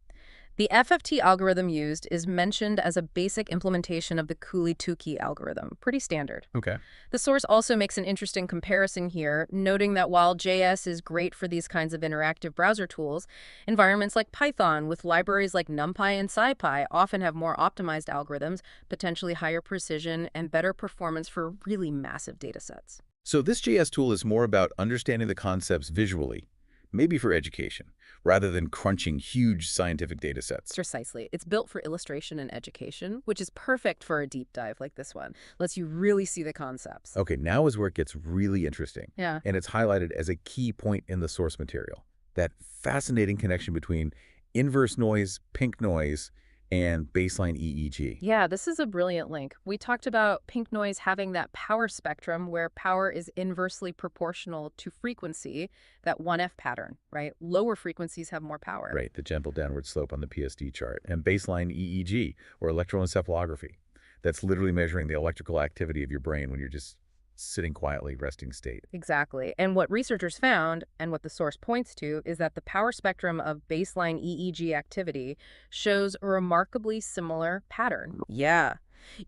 The FFT algorithm used is mentioned as a basic implementation of the Cooley-Tukey algorithm. Pretty standard. Okay. The source also makes an interesting comparison here, noting that while JS is great for these kinds of interactive browser tools, environments like Python with libraries like NumPy and SciPy often have more optimized algorithms, potentially higher precision, and better performance for really massive datasets. So this JS tool is more about understanding the concepts visually, maybe for education, rather than crunching huge scientific data sets. Precisely. It's built for illustration and education, which is perfect for a deep dive like this one. Lets you really see the concepts. Okay, now is where it gets really interesting. Yeah. And it's highlighted as a key point in the source material. That fascinating connection between inverse noise, pink noise, and baseline EEG. Yeah, this is a brilliant link. We talked about pink noise having that power spectrum where power is inversely proportional to frequency, that 1F pattern, right? Lower frequencies have more power. Right, the gentle downward slope on the PSD chart. And baseline EEG, or electroencephalography. That's literally measuring the electrical activity of your brain when you're just sitting quietly, resting state. Exactly. And what researchers found, and what the source points to, is that the power spectrum of baseline EEG activity shows a remarkably similar pattern. Yeah.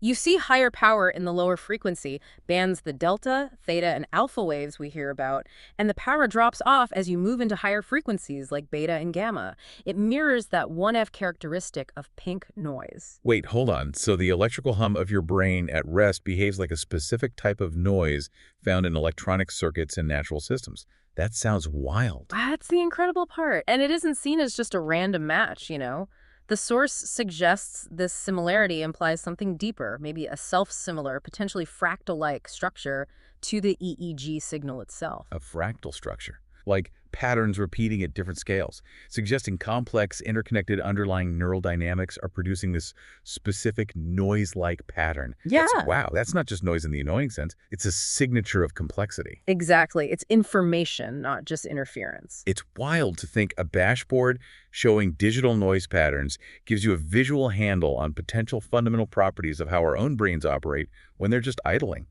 You see higher power in the lower frequency bands, the delta, theta, and alpha waves we hear about, and the power drops off as you move into higher frequencies like beta and gamma. It mirrors that 1F characteristic of pink noise. Wait, hold on. So the electrical hum of your brain at rest behaves like a specific type of noise found in electronic circuits in natural systems. That sounds wild. That's the incredible part. And it isn't seen as just a random match, you know? The source suggests this similarity implies something deeper, maybe a self-similar, potentially fractal-like structure to the EEG signal itself. A fractal structure, like patterns repeating at different scales, suggesting complex, interconnected underlying neural dynamics are producing this specific noise-like pattern. Yeah. Wow, that's not just noise in the annoying sense. It's a signature of complexity. Exactly. It's information, not just interference. It's wild to think a dashboard showing digital noise patterns gives you a visual handle on potential fundamental properties of how our own brains operate when they're just idling.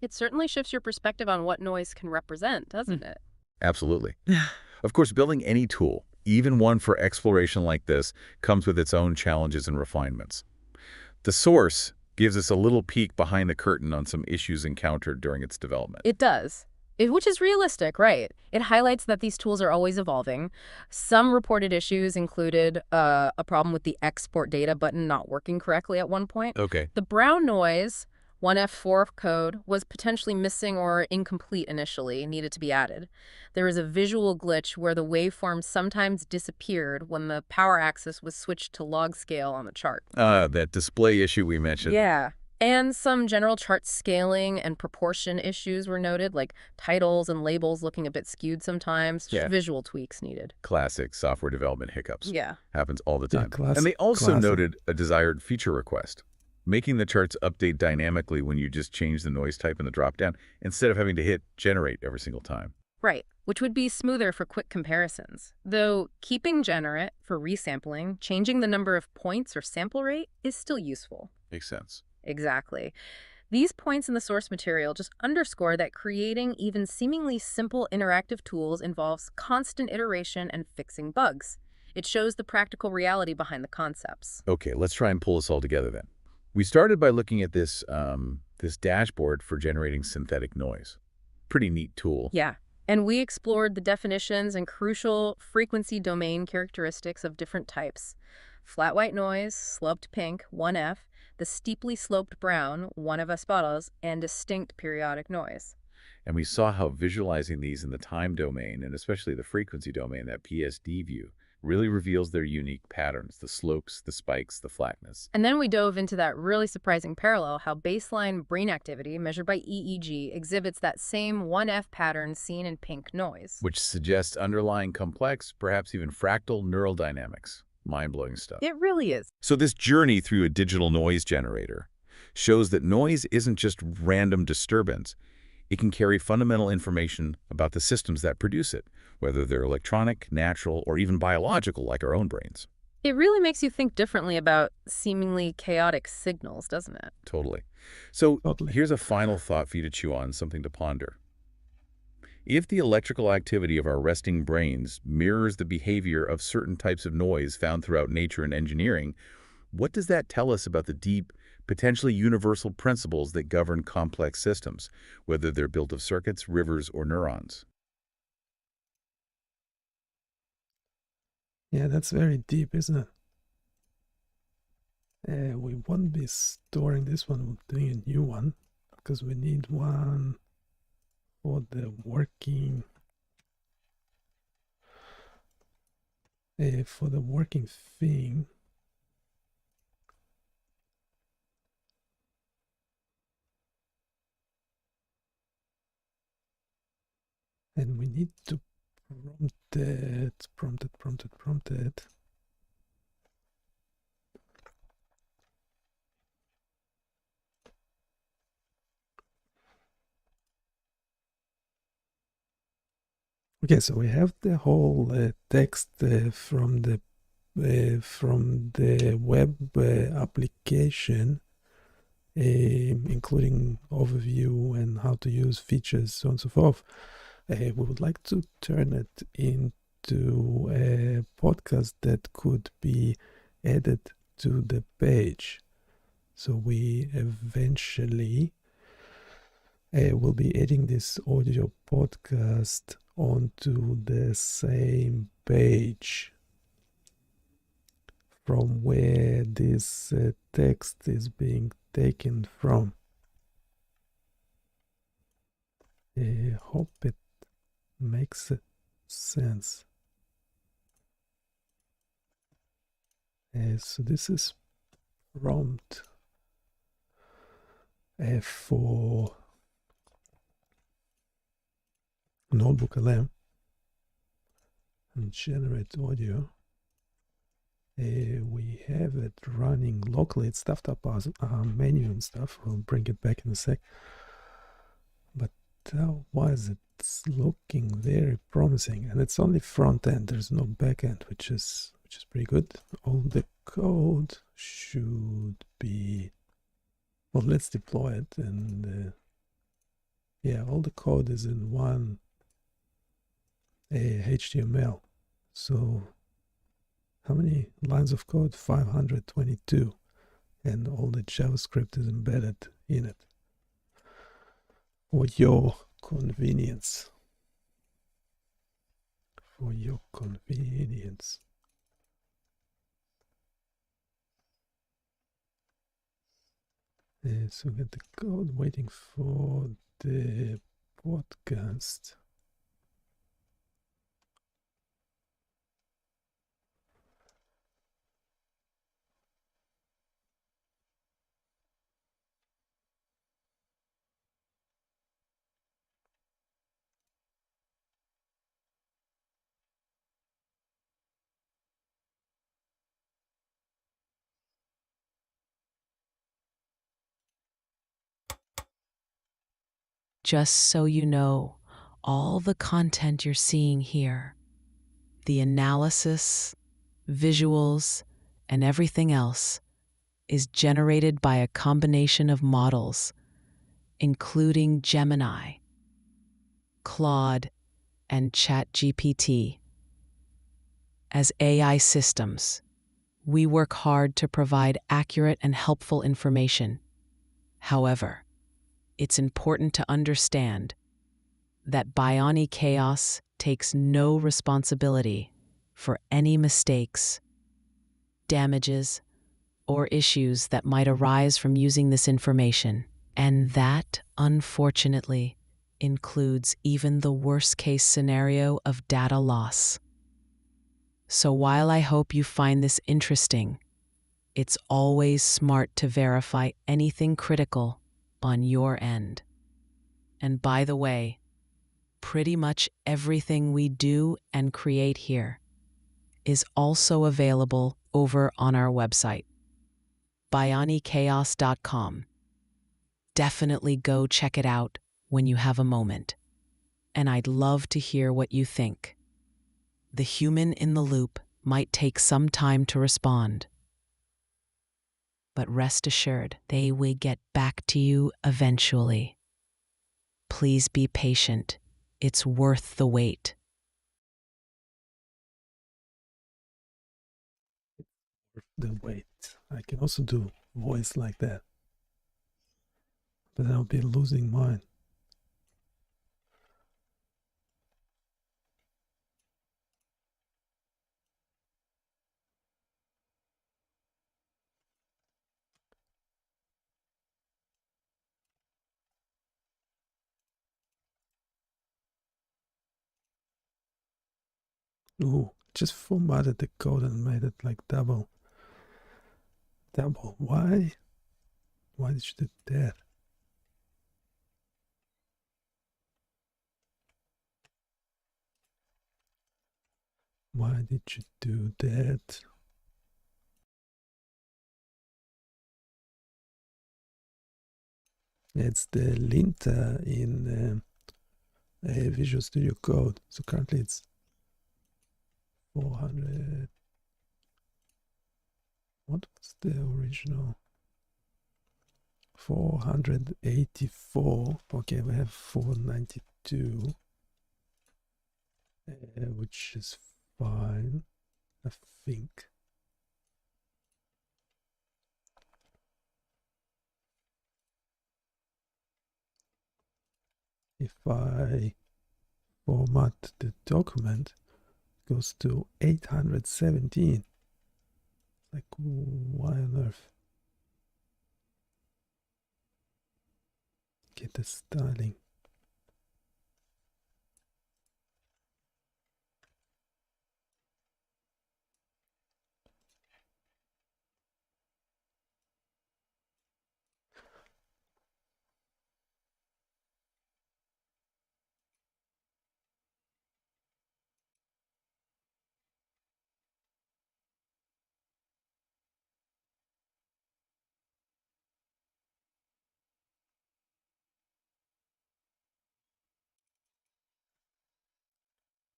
It certainly shifts your perspective on what noise can represent, doesn't it? Absolutely. Of course, building any tool, even one for exploration like this, comes with its own challenges and refinements. The source gives us a little peek behind the curtain on some issues encountered during its development. It does. Which is realistic, right? It highlights that these tools are always evolving. Some reported issues included a problem with the export data button not working correctly at one point. Okay. The brown noise, 1F4 code, was potentially missing or incomplete initially, needed to be added. There was a visual glitch where the waveform sometimes disappeared when the power axis was switched to log scale on the chart. That display issue we mentioned. Yeah. And some general chart scaling and proportion issues were noted, like titles and labels looking a bit skewed sometimes. Yeah. Visual tweaks needed. Classic software development hiccups. Yeah. Happens all the Yeah, time. And they also classic. noted a desired feature request, making the charts update dynamically when you just change the noise type in the dropdown instead of having to hit generate every single time. Right, which would be smoother for quick comparisons. Though keeping generate for resampling, changing the number of points or sample rate is still useful. Makes sense. Exactly. These points in the source material just underscore that creating even seemingly simple interactive tools involves constant iteration and fixing bugs. It shows the practical reality behind the concepts. Okay, let's try and pull this all together then. We started by looking at this dashboard for generating synthetic noise. Pretty neat tool. Yeah. And we explored the definitions and crucial frequency domain characteristics of different types. Flat white noise, sloped pink, 1F, the steeply sloped brown, 1 of Espadas, and distinct periodic noise. And we saw how visualizing these in the time domain, and especially the frequency domain, that PSD view, really reveals their unique patterns, the slopes, the spikes, the flatness. And then we dove into that really surprising parallel, how baseline brain activity measured by EEG exhibits that same 1F pattern seen in pink noise. Which suggests underlying complex, perhaps even fractal neural dynamics. Mind-blowing stuff. It really is. So this journey through a digital noise generator shows that noise isn't just random disturbance. It can carry fundamental information about the systems that produce it, whether they're electronic, natural, or even biological, like our own brains. It really makes you think differently about seemingly chaotic signals, doesn't it? Totally. So Totally. here's a final thought for you to chew on, something to ponder. If the electrical activity of our resting brains mirrors the behavior of certain types of noise found throughout nature and engineering, what does that tell us about the deep, potentially universal principles that govern complex systems, whether they're built of circuits, rivers, or neurons? Yeah, that's very deep, isn't it? We won't be storing this one, we're doing a new one, because we need one for the working thing. And we need to prompt it. Okay, so we have the whole text from the web application, including overview and how to use features, so on and so forth. We would like to turn it into a podcast that could be added to the page. So we eventually will be adding this audio podcast onto the same page from where this text is being taken from. I hope it makes sense. So this is prompt for Notebook LM and generate audio. We have it running locally. It's stuffed up our menu and stuff. We'll bring it back in a sec. But otherwise, it's looking very promising, and it's only front end. There's no back end, which is pretty good. All the code should be, well, let's deploy it. And yeah, all the code is in one HTML. So how many lines of code? 522, and all the JavaScript is embedded in it for your convenience. For your convenience. So we got the code waiting for the podcast. Just so you know, all the content you're seeing here, the analysis, visuals, and everything else, is generated by a combination of models, including Gemini, Claude, and ChatGPT. As AI systems, we work hard to provide accurate and helpful information. However, it's important to understand that Bionic Chaos takes no responsibility for any mistakes, damages, or issues that might arise from using this information. And that, unfortunately, includes even the worst-case scenario of data loss. So while I hope you find this interesting, it's always smart to verify anything critical on your end. And by the way, pretty much everything we do and create here is also available over on our website, bionichaos.com. Definitely go check it out when you have a moment. And I'd love to hear what you think. The human in the loop might take some time to respond, but rest assured, they will get back to you eventually. Please be patient. It's worth the wait. The wait. I can also do voice like that, but I'll be losing mine. Ooh, just formatted the code and made it like double. Double. Why? Why did you do that? Why did you do that? It's the linter in Visual Studio Code. So currently it's 400. What was the original? 484. Okay, we have 492, which is fine, I think. If I format the document, it goes to 817. Like, why on earth? Get the styling.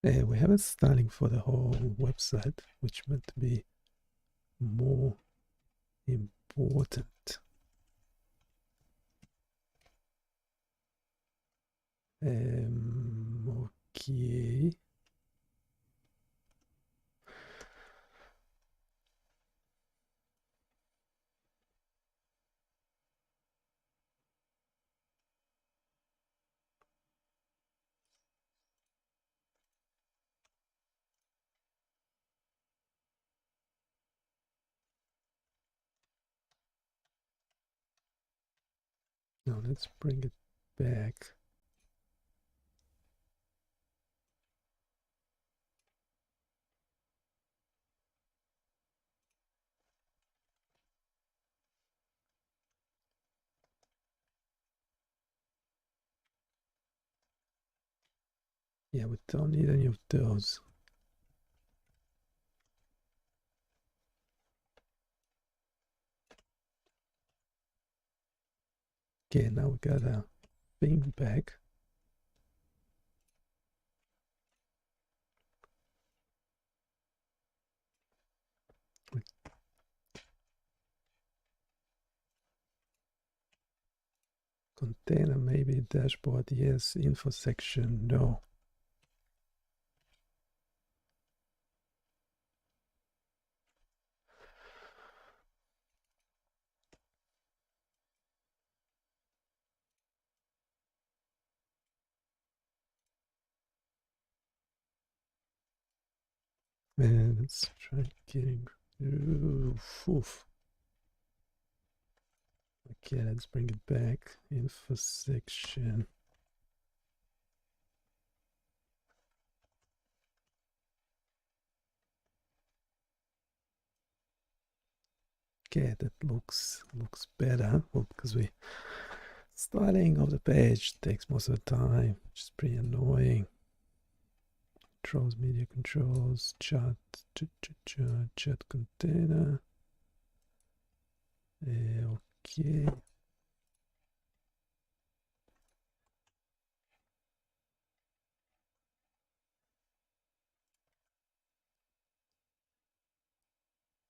We have a styling for the whole website, which meant to be more important. Okay. Now let's bring it back. Yeah, we don't need any of those. Okay, now we got a thing back. Container, maybe. Dashboard, yes. Info section, no. And let's try getting. Oof. Okay, let's bring it back. Info section. Okay, that looks better. Well, because styling of the page takes most of the time, which is pretty annoying. Controls, media controls, chat container. Okay.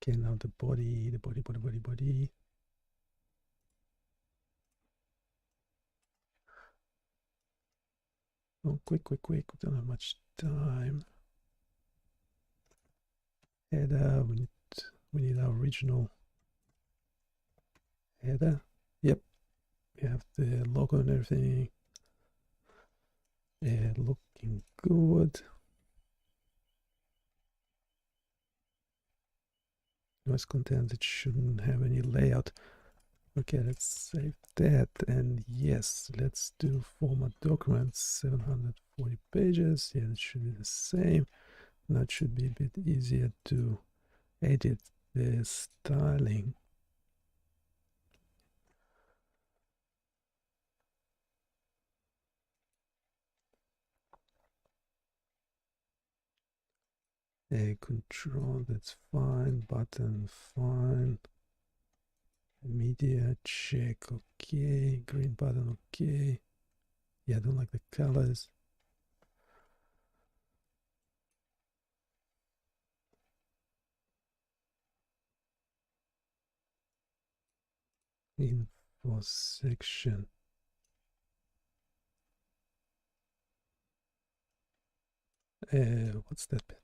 Okay, now the body. Oh, quick. We don't have much time. Header, we need our original header. Yep, we have the logo and everything. Yeah, looking good. Noise content, it shouldn't have any layout. Okay, let's save that. And yes, let's do format documents, 740 pages. Yeah, it should be the same. That should be a bit easier to edit the styling. Control, that's fine. Button, fine. Media, check, okay. Green button, okay. Yeah, I don't like the colors. Info section. What's that bit?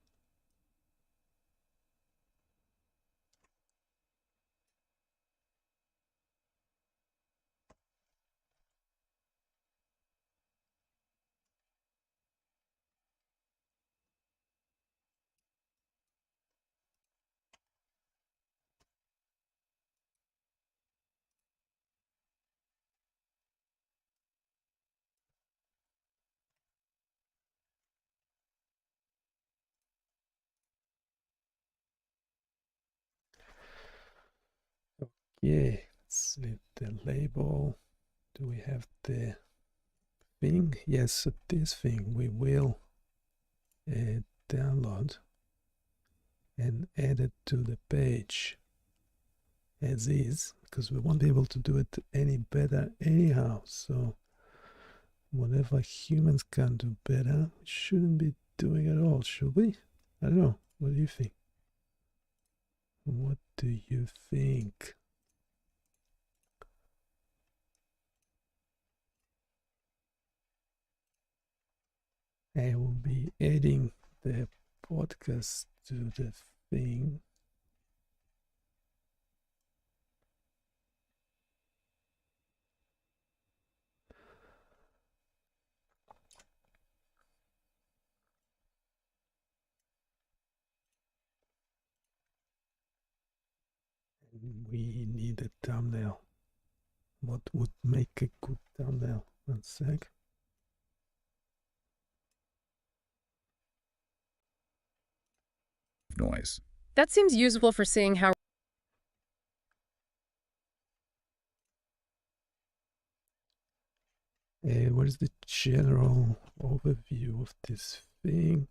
Yeah, let's leave the label. Do we have the thing? Yes, so this thing we will download and add it to the page as is, because we won't be able to do it any better anyhow. So whatever humans can do better, we shouldn't be doing at all, should we? I don't know. What do you think? What do you think? I will be adding the podcast to the thing. We need a thumbnail. What would make a good thumbnail? One sec. Noise. That seems useful for seeing how What is the general overview of this thing?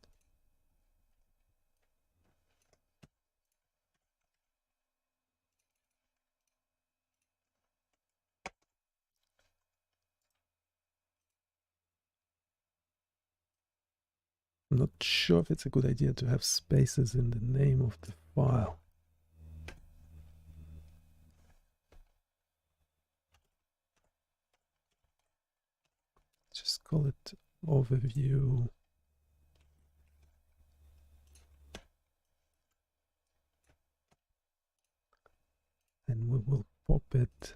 I'm not sure if it's a good idea to have spaces in the name of the file. Just call it overview. And we will pop it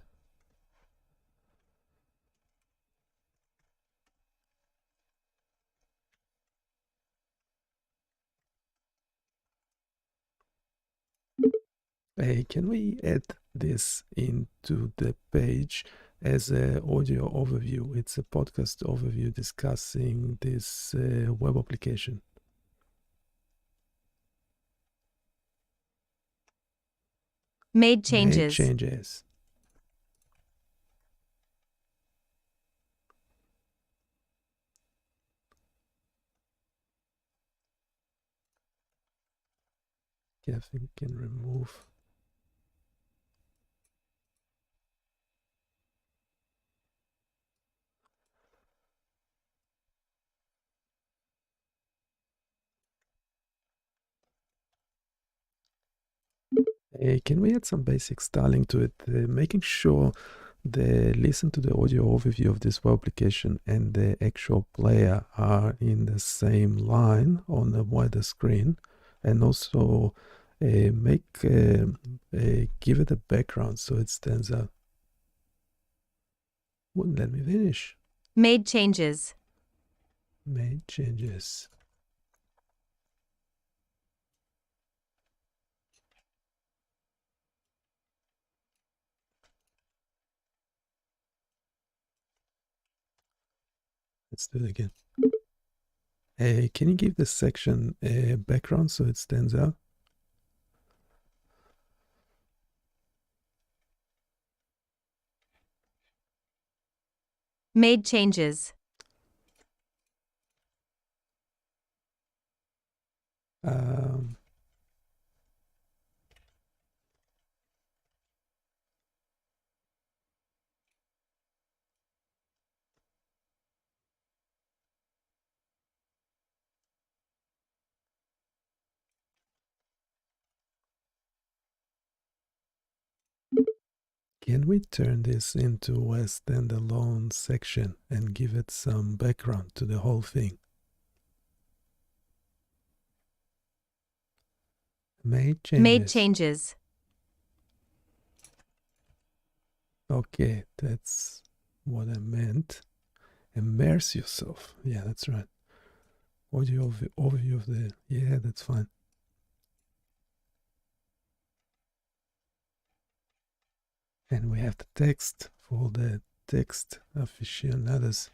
Hey, can we add this into the page as an audio overview? It's a podcast overview discussing this web application. Made Made changes. changes. Okay, I think we can remove. Can we add some basic styling to it, making sure the listen to the audio overview of this web application and the actual player are in the same line on the wider screen, and also give it a background so it stands out. Wouldn't let me finish. Made changes. Made changes. Let's do it again. Can you give this section a background so it stands out? Made changes. Um, Can we turn this into a standalone section and give it some background to the whole thing? Made changes. Made changes. Okay, that's what I meant. Immerse yourself. Yeah, that's right. Audio overview of the. Yeah, that's fine. And we have the text for the text aficionados.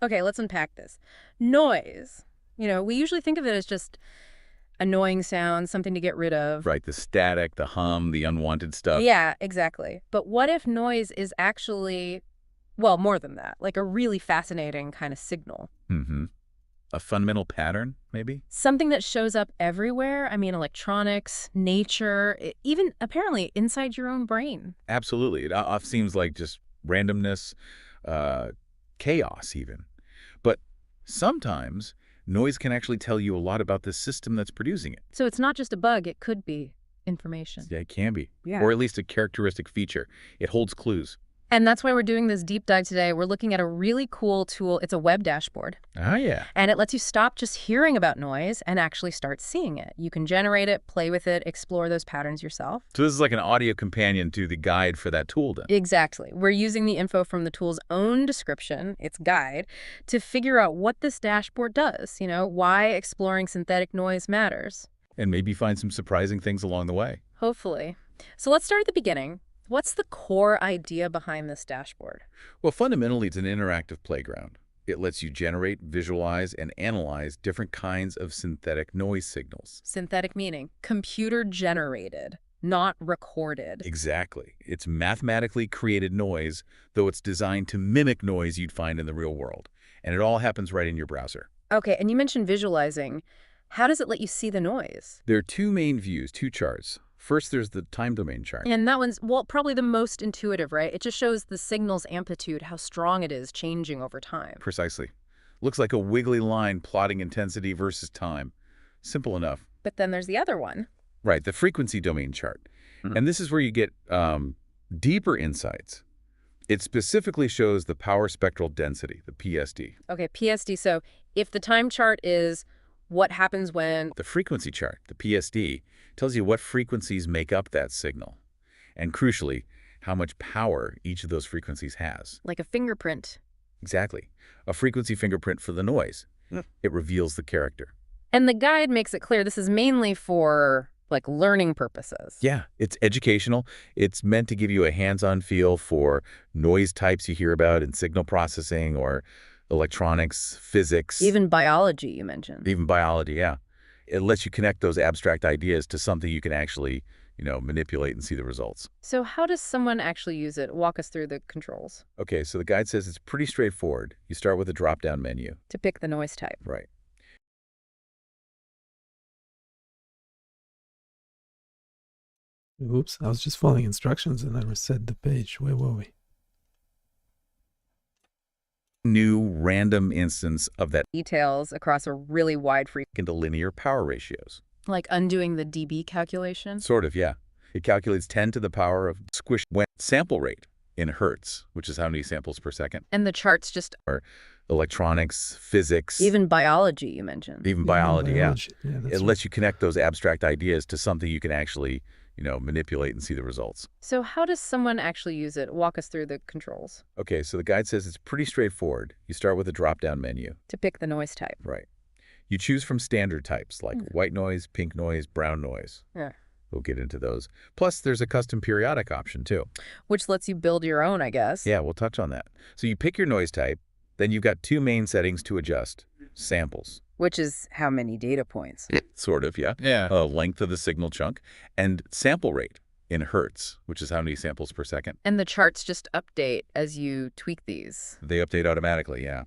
Okay, let's unpack this. Noise. We usually think of it as just annoying sounds, something to get rid of. Right, the static, the hum, the unwanted stuff. Yeah, exactly. But what if noise is actually, well, more than that, like a really fascinating kind of signal? Mm-hmm. A fundamental pattern, maybe? Something that shows up everywhere. I mean, electronics, nature, even apparently inside your own brain. Absolutely. It often seems like just randomness, chaos even. But sometimes noise can actually tell you a lot about the system that's producing it. So it's not just a bug, it could be information. Yeah, it can be. Yeah. Or at least a characteristic feature. It holds clues. And that's why we're doing this deep dive today. We're looking at a really cool tool. It's a web dashboard. Ah, yeah. And it lets you stop just hearing about noise and actually start seeing it. You can generate it, play with it, explore those patterns yourself. So this is like an audio companion to the guide for that tool then. Exactly. We're using the info from the tool's own description, its guide, to figure out what this dashboard does, why exploring synthetic noise matters. And maybe find some surprising things along the way. Hopefully. So let's start at the beginning. What's the core idea behind this dashboard? Well, fundamentally, it's an interactive playground. It lets you generate, visualize, and analyze different kinds of synthetic noise signals. Synthetic meaning computer generated, not recorded. Exactly. It's mathematically created noise, though it's designed to mimic noise you'd find in the real world. And it all happens right in your browser. Okay, and you mentioned visualizing. How does it let you see the noise? There are two main views, two charts. First, there's the time domain chart. And that one's, well, probably the most intuitive, right? It just shows the signal's amplitude, how strong it is changing over time. Precisely. Looks like a wiggly line plotting intensity versus time. Simple enough. But then there's the other one. Right, the frequency domain chart. And this is where you get deeper insights. It specifically shows the power spectral density, the PSD. Okay, PSD. So if the time chart is what happens when... The frequency chart, the PSD, tells you what frequencies make up that signal. And crucially, how much power each of those frequencies has. Like a fingerprint. Exactly. A frequency fingerprint for the noise. It reveals the character. And the guide makes it clear this is mainly for, like, learning purposes. Yeah, it's educational. It's meant to give you a hands-on feel for noise types you hear about in signal processing or electronics, physics. Even biology, you mentioned. Even biology, yeah. It lets you connect those abstract ideas to something you can actually, manipulate and see the results. So how does someone actually use it? Walk us through the controls. Okay, so the guide says it's pretty straightforward. You start with a drop-down menu. To pick the noise type. Right. Oops, I was just following instructions and I reset the page. Where were we? New random instance of that Details across a really wide frequency. into linear power ratios. Like undoing the dB calculation? Sort of, yeah. It calculates 10 to the power of squish when sample rate in hertz, which is how many samples per second. And the charts just... Electronics, physics, Even biology, you mentioned. even biology, yeah. Yeah, that's It right. lets you connect those abstract ideas to something you can actually, manipulate and see the results. So how does someone actually use it? Walk us through the controls. Okay, so the guide says it's pretty straightforward. You start with a drop-down menu. To pick the noise type. Right. You choose from standard types like white noise, pink noise, brown noise. Yeah. We'll get into those. Plus, there's a custom periodic option, too. Which lets you build your own, I guess. Yeah, we'll touch on that. So you pick your noise type, then you've got two main settings to adjust. Samples. Which is how many data points. Sort of, yeah. Yeah. Length of the signal chunk. And sample rate in hertz, which is how many samples per second. And the charts just update as you tweak these. They update automatically, yeah.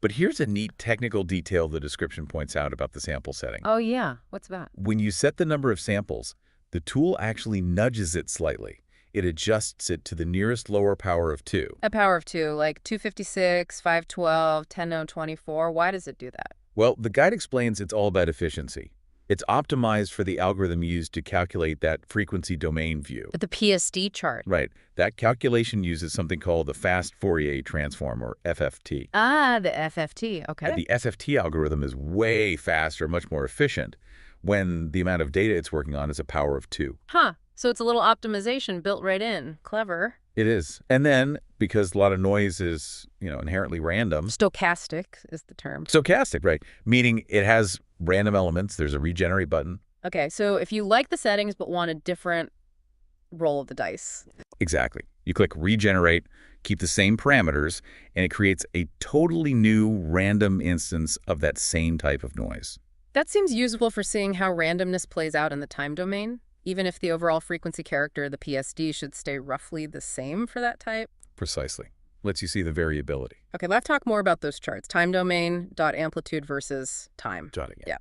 But here's a neat technical detail the description points out about the sample setting. Oh, yeah. What's that? When you set the number of samples, the tool actually nudges it slightly. It adjusts it to the nearest lower power of 2. A power of 2, like 256, 512, 10024. Why does it do that? Well, the guide explains it's all about efficiency. It's optimized for the algorithm used to calculate that frequency domain view. But the PSD chart. Right. That calculation uses something called the fast Fourier transform, or FFT. Ah, the FFT. Okay. And the FFT algorithm is way faster, much more efficient, when the amount of data it's working on is a power of 2. Huh. So it's a little optimization built right in. Clever. It is. And then, because a lot of noise is, inherently random. Stochastic is the term. Stochastic, right. Meaning it has random elements. There's a regenerate button. Okay, so if you like the settings but want a different roll of the dice. Exactly. You click regenerate, keep the same parameters, and it creates a totally new random instance of that same type of noise. That seems useful for seeing how randomness plays out in the time domain, even if the overall frequency character, the PSD, should stay roughly the same for that type. Precisely. Lets you see the variability. Okay, let's talk more about those charts. Time domain, dot amplitude versus time. Jotting it. Yeah.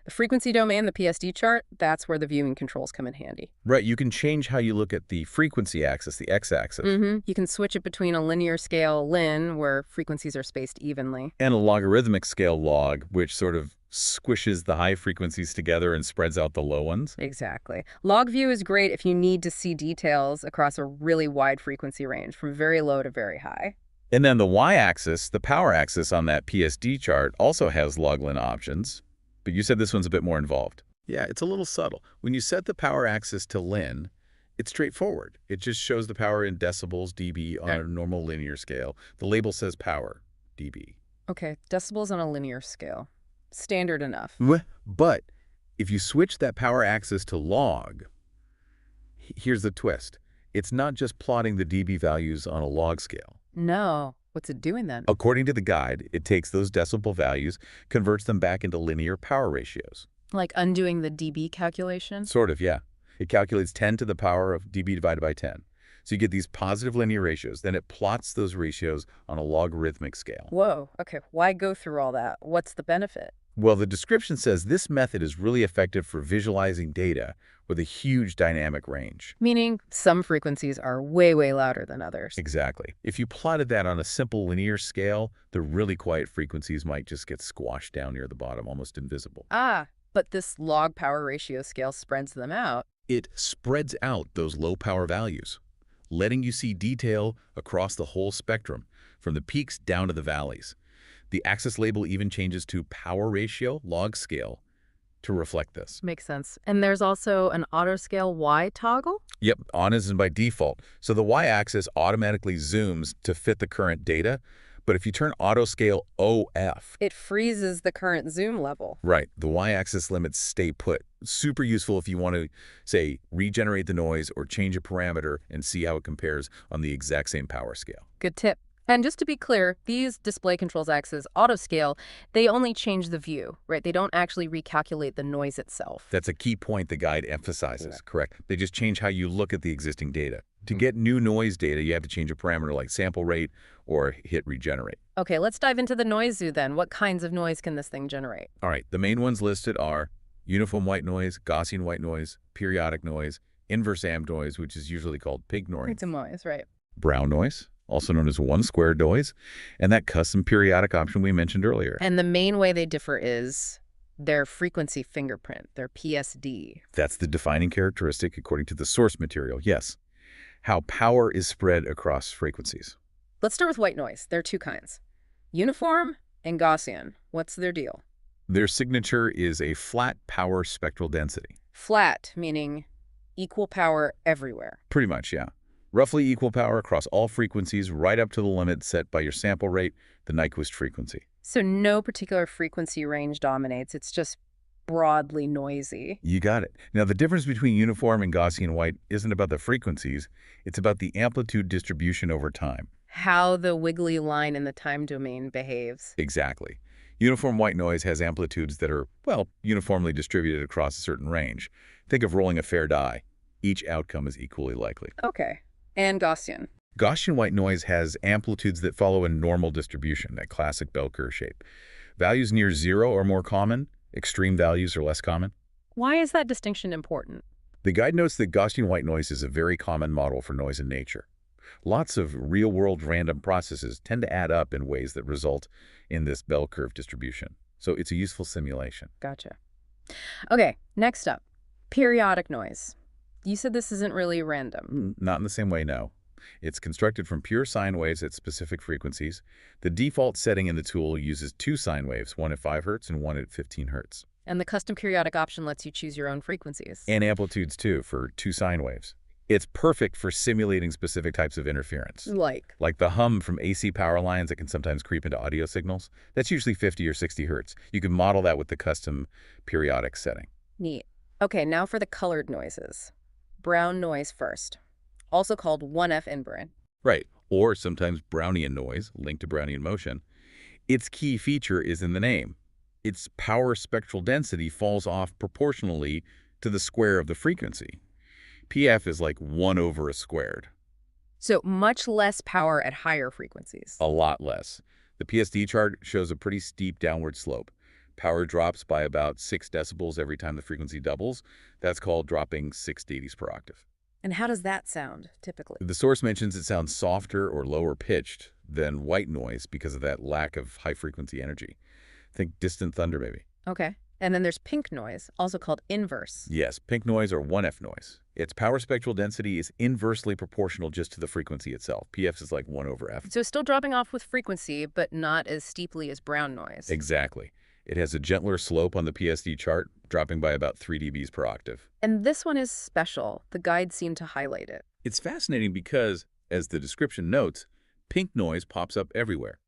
The frequency domain, the PSD chart, that's where the viewing controls come in handy. Right. You can change how you look at the frequency axis, the x-axis, You can switch it between a linear scale, lin, where frequencies are spaced evenly. and a logarithmic scale log, which sort of squishes the high frequencies together and spreads out the low ones. Exactly. Log view is great if you need to see details across a really wide frequency range, from very low to very high. And then the y-axis, the power axis on that PSD chart, also has log-lin options. But you said this one's a bit more involved. Yeah, it's a little subtle. When you set the power axis to lin, it's straightforward. It just shows the power in decibels, dB, on a normal linear scale. The label says power, dB. Okay, decibels on a linear scale. Standard enough. But if you switch that power axis to log, here's the twist. It's not just plotting the dB values on a log scale. No. What's it doing then? According to the guide, it takes those decibel values, converts them back into linear power ratios. Like undoing the dB calculation? Sort of, yeah. It calculates 10 to the power of dB divided by 10. So you get these positive linear ratios. Then it plots those ratios on a logarithmic scale. Whoa. Okay, why go through all that? What's the benefit? Well, the description says this method is really effective for visualizing data with a huge dynamic range. Meaning some frequencies are way, way louder than others. Exactly. If you plotted that on a simple linear scale, the really quiet frequencies might just get squashed down near the bottom, almost invisible. Ah, but this log power ratio scale spreads them out. It spreads out those low power values, letting you see detail across the whole spectrum, from the peaks down to the valleys. The axis label even changes to power ratio log scale to reflect this. Makes sense. And there's also an auto-scale Y toggle? Yep, on is by default. So the y-axis automatically zooms to fit the current data, but if you turn auto scale OF, It freezes the current zoom level. right, the y-axis limits stay put. Super useful if you want to, say, regenerate the noise or change a parameter and see how it compares on the exact same power scale. Good tip. And just to be clear, these display controls X's autoscale, they only change the view, right? They don't actually recalculate the noise itself. That's a key point the guide emphasizes, correct? They just change how you look at the existing data. To get new noise data, you have to change a parameter like sample rate or hit regenerate. Okay, let's dive into the noise zoo then. What kinds of noise can this thing generate? All right, the main ones listed are uniform white noise, Gaussian white noise, periodic noise, inverse amp noise, which is usually called pink noise, It's a noise, right? brown noise, also known as one square noise, and that custom periodic option we mentioned earlier. And the main way they differ is their frequency fingerprint, their PSD. That's the defining characteristic according to the source material, yes. How power is spread across frequencies. Let's start with white noise. There are two kinds, uniform and Gaussian. What's their deal? Their signature is a flat power spectral density. Flat, meaning equal power everywhere. Pretty much, yeah. Roughly equal power across all frequencies right up to the limit set by your sample rate, the Nyquist frequency. So no particular frequency range dominates. It's just broadly noisy. You got it. Now, the difference between uniform and Gaussian white isn't about the frequencies. It's about the amplitude distribution over time. How the wiggly line in the time domain behaves. Exactly. Uniform white noise has amplitudes that are, well, uniformly distributed across a certain range. Think of rolling a fair die. Each outcome is equally likely. Okay. And Gaussian. Gaussian white noise has amplitudes that follow a normal distribution, that classic bell curve shape. Values near zero are more common. Extreme values are less common. Why is that distinction important? The guide notes that Gaussian white noise is a very common model for noise in nature. Lots of real-world random processes tend to add up in ways that result in this bell curve distribution. So it's a useful simulation. Gotcha. Okay, next up, periodic noise. You said this isn't really random. Not in the same way, no. It's constructed from pure sine waves at specific frequencies. The default setting in the tool uses two sine waves, one at 5 Hz and one at 15 Hz. And the custom periodic option lets you choose your own frequencies. And amplitudes, too, for two sine waves. It's perfect for simulating specific types of interference. Like the hum from AC power lines that can sometimes creep into audio signals. That's usually 50 or 60 Hz. You can model that with the custom periodic setting. Neat. Okay, now for the colored noises. Brown noise first, also called 1F inburn. Right, or sometimes Brownian noise, linked to Brownian motion. Its key feature is in the name. Its power spectral density falls off proportionally to the square of the frequency. PF is like 1 over a squared. So much less power at higher frequencies. A lot less. The PSD chart shows a pretty steep downward slope. Power drops by about 6 decibels every time the frequency doubles. That's called dropping 6 dBs per octave. And how does that sound, typically? The source mentions it sounds softer or lower pitched than white noise because of that lack of high-frequency energy. Think distant thunder, maybe. Okay. And then there's pink noise, also called inverse. Yes, pink noise or 1F noise. Its power spectral density is inversely proportional just to the frequency itself. PF is like 1 over F. So still dropping off with frequency, but not as steeply as brown noise. Exactly. It has a gentler slope on the PSD chart, dropping by about 3 dBs per octave. And this one is special. The guide seemed to highlight it. It's fascinating because, as the description notes, pink noise pops up everywhere.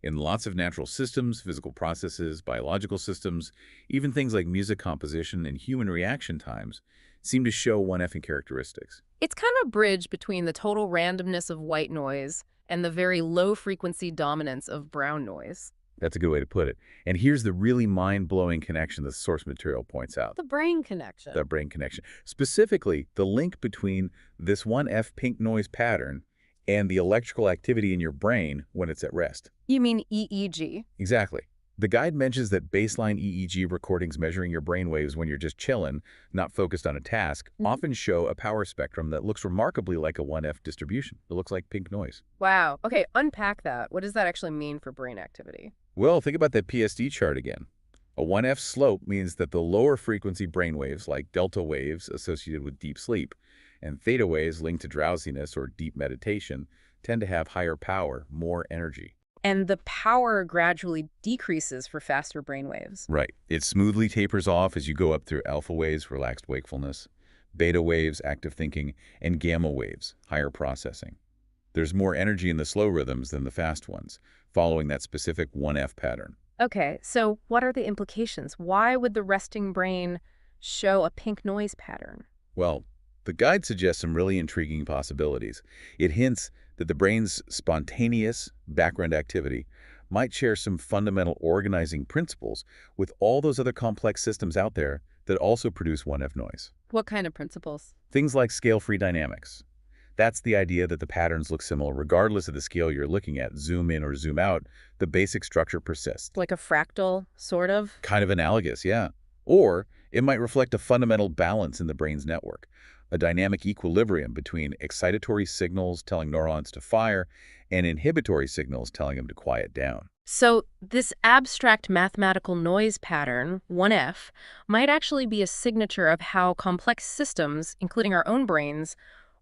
In lots of natural systems, physical processes, biological systems, even things like music composition and human reaction times seem to show 1F characteristics. It's kind of a bridge between the total randomness of white noise and the very low-frequency dominance of brown noise. That's a good way to put it. And here's the really mind-blowing connection the source material points out. The brain connection. The brain connection. Specifically, the link between this 1F pink noise pattern and the electrical activity in your brain when it's at rest. You mean EEG? Exactly. The guide mentions that baseline EEG recordings measuring your brain waves when you're just chilling, not focused on a task, often show a power spectrum that looks remarkably like a 1F distribution. It looks like pink noise. Wow. Okay, unpack that. What does that actually mean for brain activity? Well, think about that PSD chart again. A 1F slope means that the lower frequency brain waves, like delta waves associated with deep sleep, and theta waves linked to drowsiness or deep meditation, tend to have higher power, more energy. And the power gradually decreases for faster brain waves. Right. It smoothly tapers off as you go up through alpha waves, relaxed wakefulness, beta waves, active thinking, and gamma waves, higher processing. There's more energy in the slow rhythms than the fast ones, following that specific 1F pattern. Okay, so what are the implications? Why would the resting brain show a pink noise pattern? Well, The guide suggests some really intriguing possibilities. It hints that the brain's spontaneous background activity might share some fundamental organizing principles with all those other complex systems out there that also produce 1F noise. What kind of principles? Things like scale-free dynamics. That's the idea that the patterns look similar regardless of the scale you're looking at. Zoom in or zoom out, the basic structure persists. Like a fractal, sort of? Kind of analogous, yeah. Or it might reflect a fundamental balance in the brain's network, a dynamic equilibrium between excitatory signals telling neurons to fire and inhibitory signals telling them to quiet down. So this abstract mathematical noise pattern, 1F, might actually be a signature of how complex systems, including our own brains,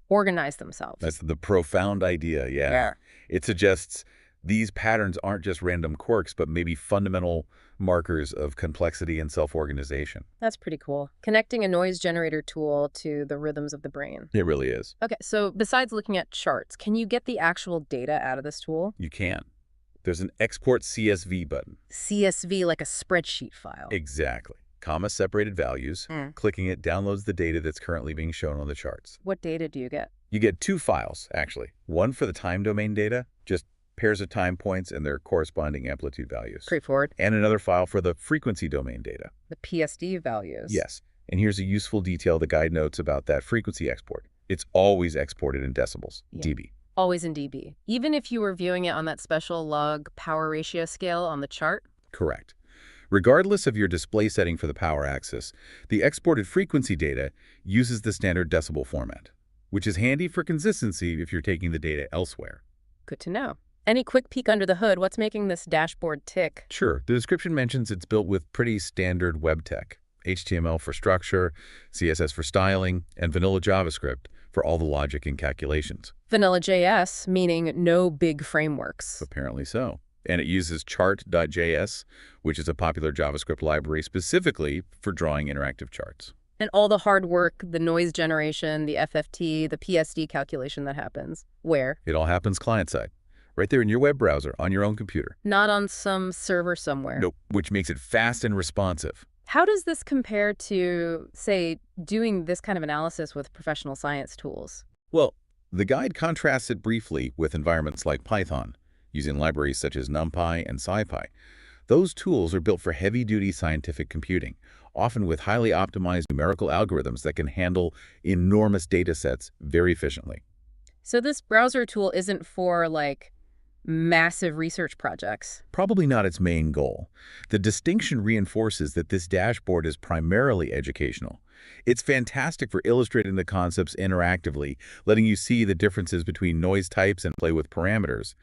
organize themselves. That's the profound idea, yeah. It suggests these patterns aren't just random quirks, but maybe fundamental markers of complexity and self-organization. That's pretty cool. Connecting a noise generator tool to the rhythms of the brain. It really is. Okay, so besides looking at charts, can you get the actual data out of this tool? You can. There's an Export CSV button. CSV, like a spreadsheet file. Exactly. Comma-separated values. Clicking it downloads the data that's currently being shown on the charts. What data do you get? You get 2 files, actually. One for the time domain data, just pairs of time points and their corresponding amplitude values. Straightforward. And another file for the frequency domain data. The PSD values. Yes. And here's a useful detail the guide notes about that frequency export. It's always exported in decibels, dB. Always in dB. Even if you were viewing it on that special log power ratio scale on the chart? Correct. Regardless of your display setting for the power axis, the exported frequency data uses the standard decibel format, which is handy for consistency if you're taking the data elsewhere. Good to know. Any quick peek under the hood, what's making this dashboard tick? Sure. The description mentions it's built with pretty standard web tech. HTML for structure, CSS for styling, and vanilla JavaScript for all the logic and calculations. Vanilla JS, meaning no big frameworks. Apparently so. And it uses chart.js, which is a popular JavaScript library specifically for drawing interactive charts. And all the hard work, the noise generation, the FFT, the PSD calculation that happens. Where? It all happens client-side, right there in your web browser on your own computer. Not on some server somewhere. Nope, which makes it fast and responsive. How does this compare to, say, doing this kind of analysis with professional science tools? Well, the guide contrasts it briefly with environments like Python, using libraries such as NumPy and SciPy. Those tools are built for heavy-duty scientific computing, often with highly optimized numerical algorithms that can handle enormous data sets very efficiently. So this browser tool isn't for, like, massive research projects. Probably not its main goal. The distinction reinforces that this dashboard is primarily educational. It's fantastic for illustrating the concepts interactively, letting you see the differences between noise types and play with parameters,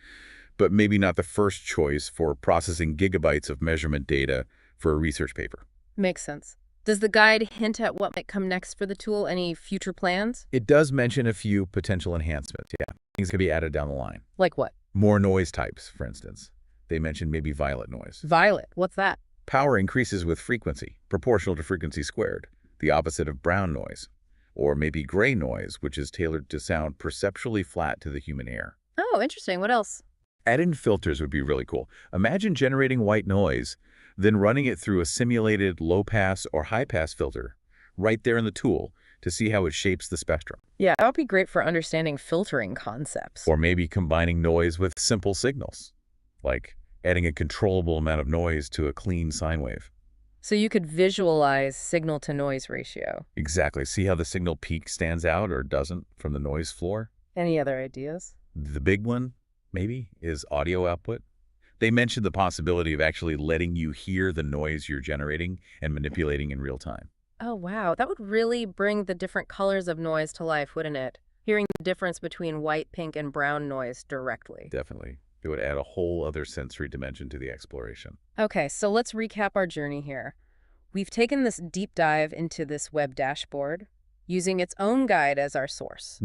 but maybe not the first choice for processing gigabytes of measurement data for a research paper. Makes sense. Does the guide hint at what might come next for the tool? Any future plans? It does mention a few potential enhancements, yeah. Things could be added down the line. Like what? More noise types, for instance. They mentioned maybe violet noise. Violet, what's that? Power increases with frequency, proportional to frequency squared, the opposite of brown noise. Or maybe gray noise, which is tailored to sound perceptually flat to the human ear. Oh, interesting. What else? Add-in filters would be really cool. Imagine generating white noise, then running it through a simulated low-pass or high-pass filter right there in the tool to see how it shapes the spectrum. Yeah, that would be great for understanding filtering concepts. Or maybe combining noise with simple signals, like adding a controllable amount of noise to a clean sine wave. So you could visualize signal-to-noise ratio. Exactly. See how the signal peak stands out or doesn't from the noise floor? Any other ideas? The big one, maybe, is audio output. They mentioned the possibility of actually letting you hear the noise you're generating and manipulating in real time. Oh, wow. That would really bring the different colors of noise to life, wouldn't it? Hearing the difference between white, pink, and brown noise directly. Definitely. It would add a whole other sensory dimension to the exploration. Okay, so let's recap our journey here. We've taken this deep dive into this web dashboard, using its own guide as our source.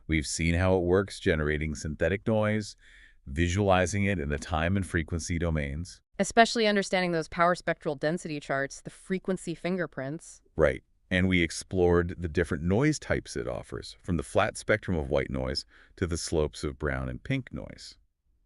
We've seen how it works generating synthetic noise, visualizing it in the time and frequency domains. Especially understanding those power spectral density charts, the frequency fingerprints. Right. And we explored the different noise types it offers, from the flat spectrum of white noise to the slopes of brown and pink noise.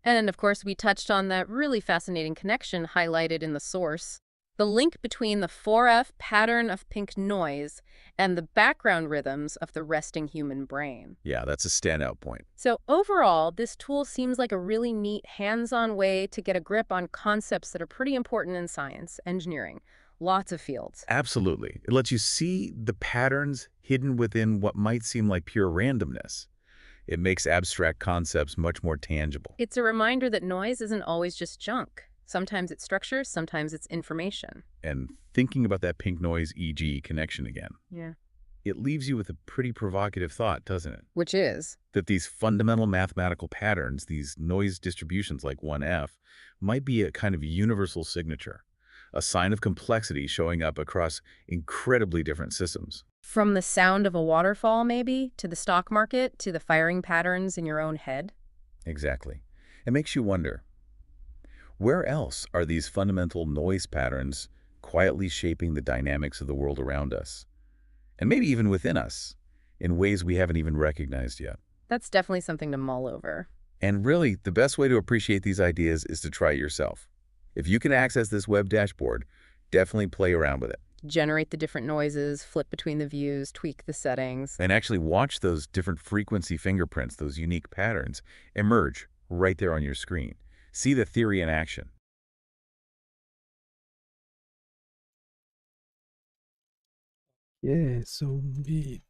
And of course, we touched on that really fascinating connection highlighted in the source The link between the 4F pattern of pink noise and the background rhythms of the resting human brain. Yeah, that's a standout point. So overall, this tool seems like a really neat hands-on way to get a grip on concepts that are pretty important in science, engineering, lots of fields. Absolutely. It lets you see the patterns hidden within what might seem like pure randomness. It makes abstract concepts much more tangible. It's a reminder that noise isn't always just junk. Sometimes it's structure, sometimes it's information. And thinking about that pink noise EG connection again, Yeah. it leaves you with a pretty provocative thought, doesn't it? Which is? That these fundamental mathematical patterns, these noise distributions like 1F, might be a kind of universal signature, a sign of complexity showing up across incredibly different systems. From the sound of a waterfall, maybe, to the stock market, to the firing patterns in your own head. Exactly. It makes you wonder, where else are these fundamental noise patterns quietly shaping the dynamics of the world around us? And maybe even within us, in ways we haven't even recognized yet. That's definitely something to mull over. And really, the best way to appreciate these ideas is to try it yourself. If you can access this web dashboard, definitely play around with it. Generate the different noises, flip between the views, tweak the settings. And actually watch those different frequency fingerprints, those unique patterns, emerge right there on your screen. See the theory in action. Yeah, so be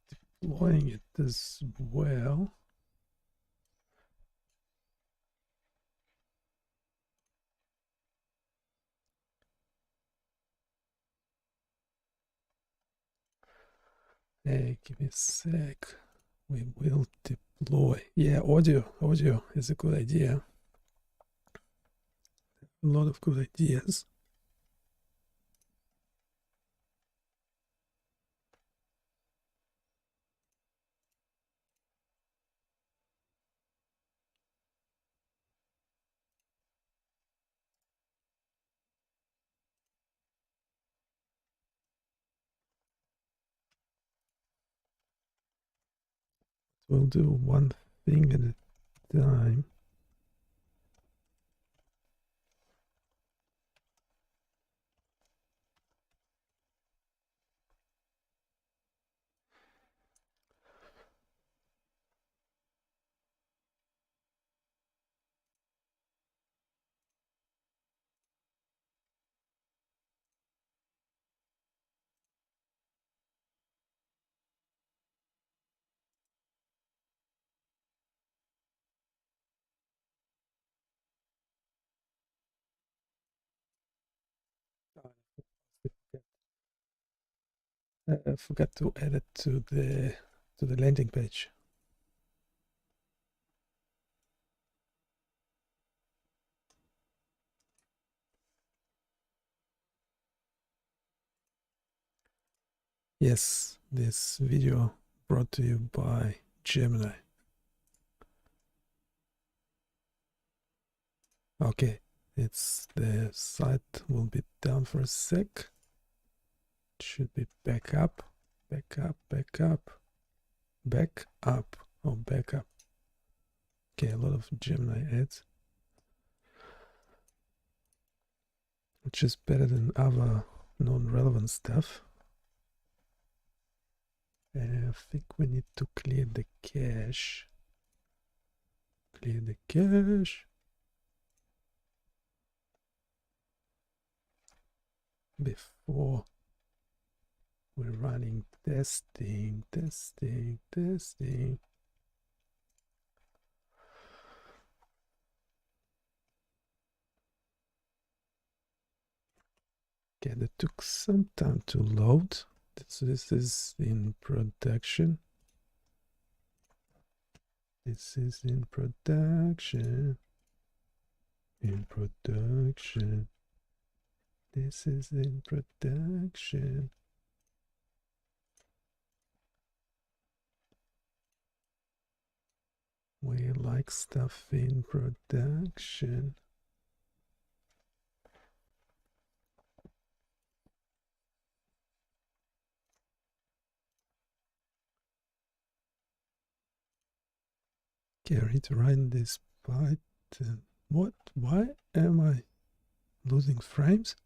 deploying it as well. Hey, give me a sec. We will deploy. Yeah, audio is a good idea. A lot of good ideas. We'll do one thing at a time. I forgot to add it to the landing page. Yes, this video brought to you by Gemini. Okay, the site will be down for a sec. It should be back up, back up, back up, back up, oh, back up. Okay, a lot of Gemini ads, which is better than other non-relevant stuff. I think we need to clear the cache. Clear the cache. Before we're running testing. Okay, that took some time to load. This is in production. This is in production. In production. This is in production. We like stuff in production. Carry to run this Python. What? Why am I losing frames?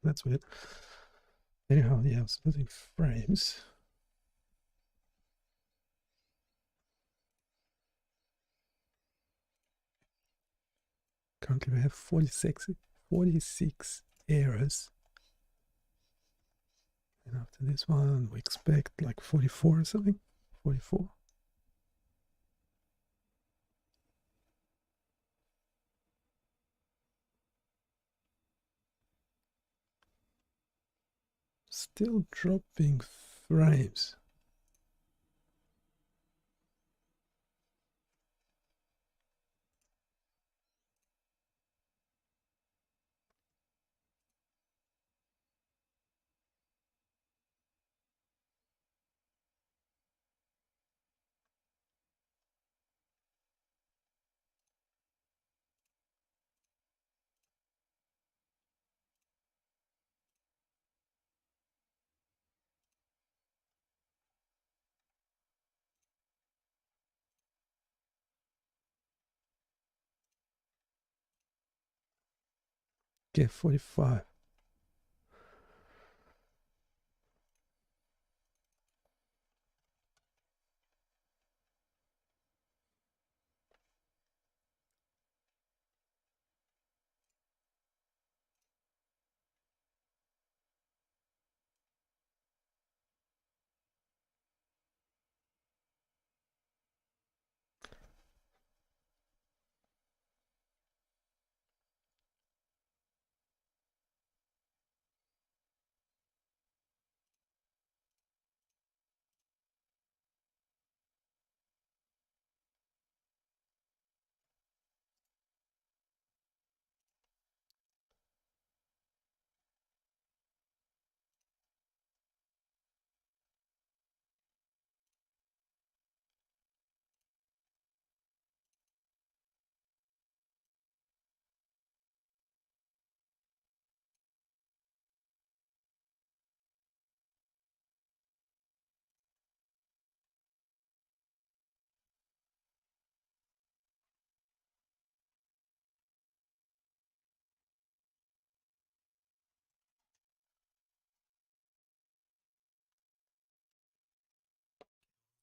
That's weird. Anyhow, yeah, splitting frames. Currently we have 46 errors. And after this one, we expect like 44 or something. 44. Still dropping frames. Okay, 45.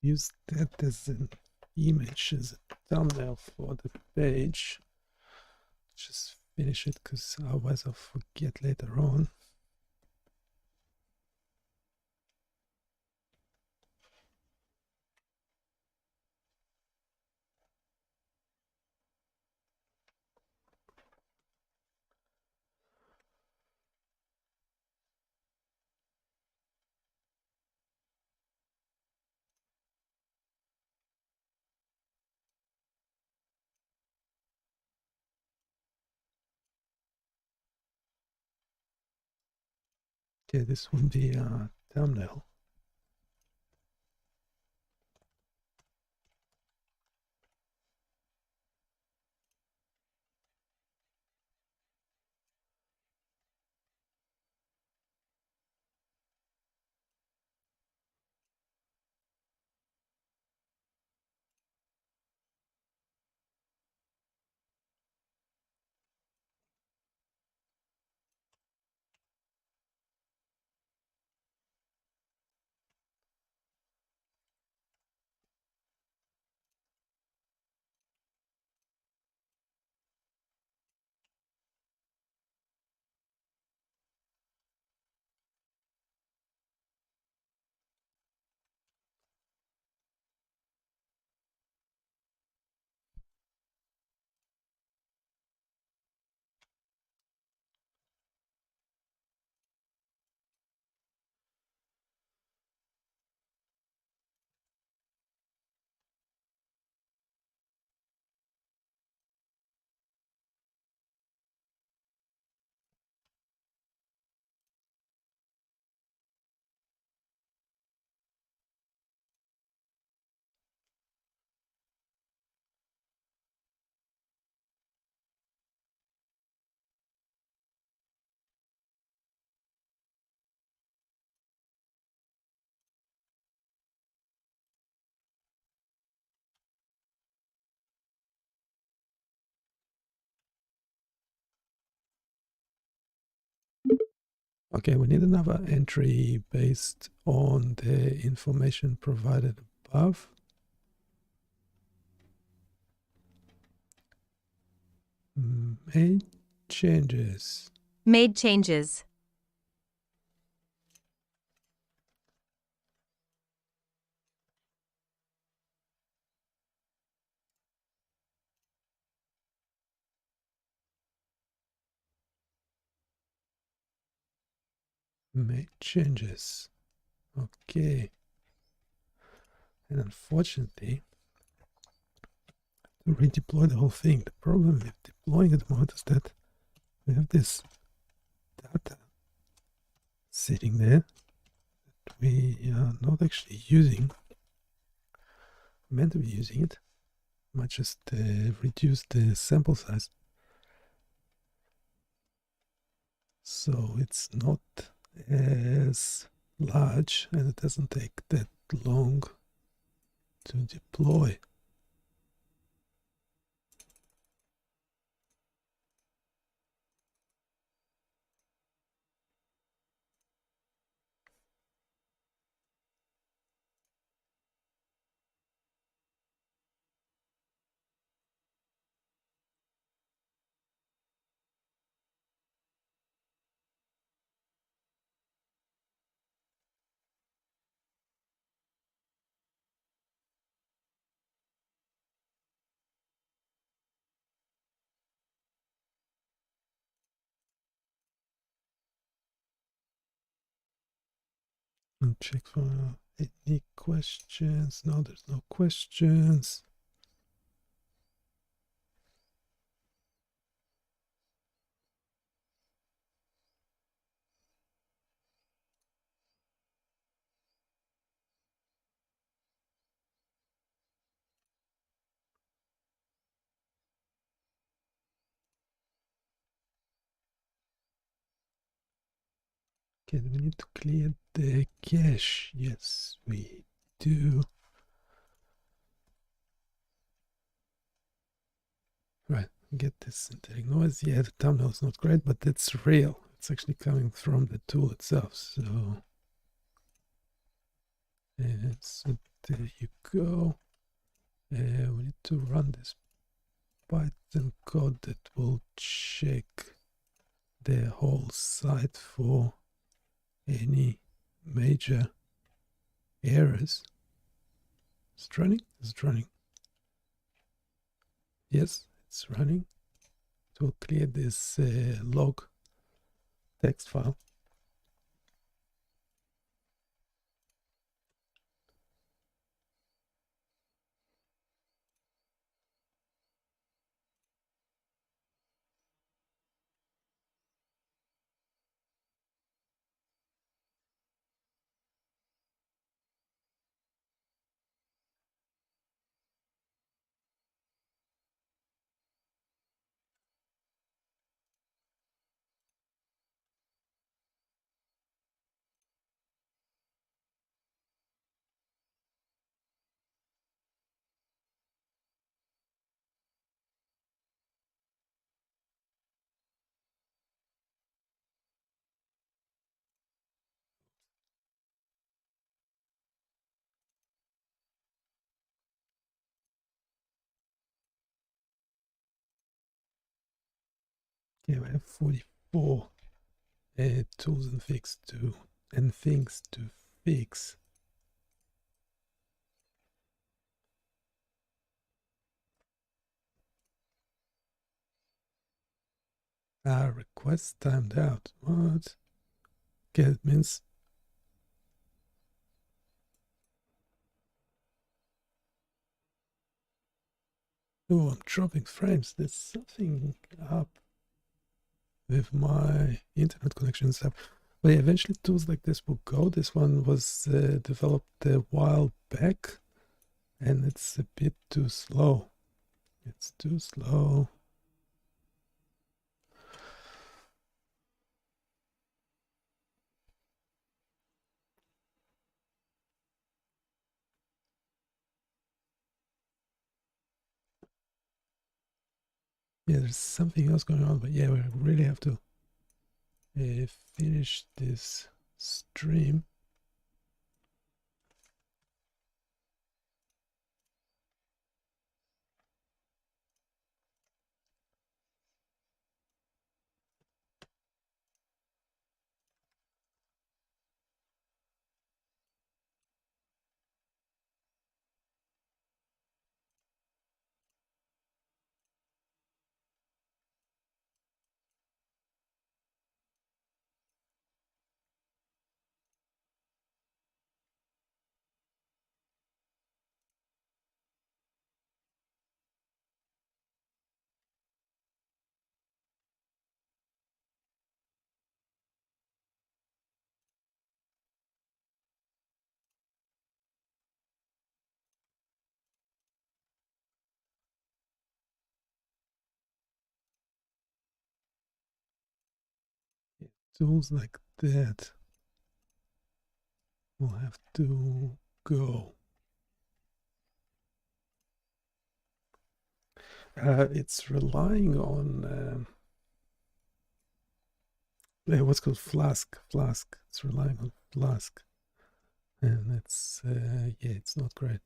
Use that as an image, as a thumbnail for the page. Just finish it because otherwise I'll forget later on. Okay, this will be a thumbnail. Okay, we need another entry based on the information provided above. Made changes. Made changes. Made changes. Okay. And unfortunately, to redeploy the whole thing, the problem with deploying at the moment is that we have this data sitting there that we are not actually using. Meant to be using it. Might just reduce the sample size. So it's not as large and it doesn't take that long to deploy. And check for any questions. No, there's no questions. Okay, do we need to clear the cache? Yes, we do. Right, get this synthetic noise. Yeah, the thumbnail is not great, but it's real. It's actually coming from the tool itself. So, so there you go. We need to run this Python code that will check the whole site for any major errors. Is it running? Is it running? Yes, it's running. It will clear this log text file. Okay, we have 44 tools and things to fix. Request timed out. What? Okay, it means oh, I'm dropping frames. There's something up with my internet connection and stuff. But yeah, eventually tools like this will go. This one was developed a while back and it's a bit too slow. It's too slow. Yeah, there's something else going on, but yeah, we really have to finish this stream. Tools like that will have to go. It's relying on what's called Flask. It's relying on Flask, and it's yeah, it's not great.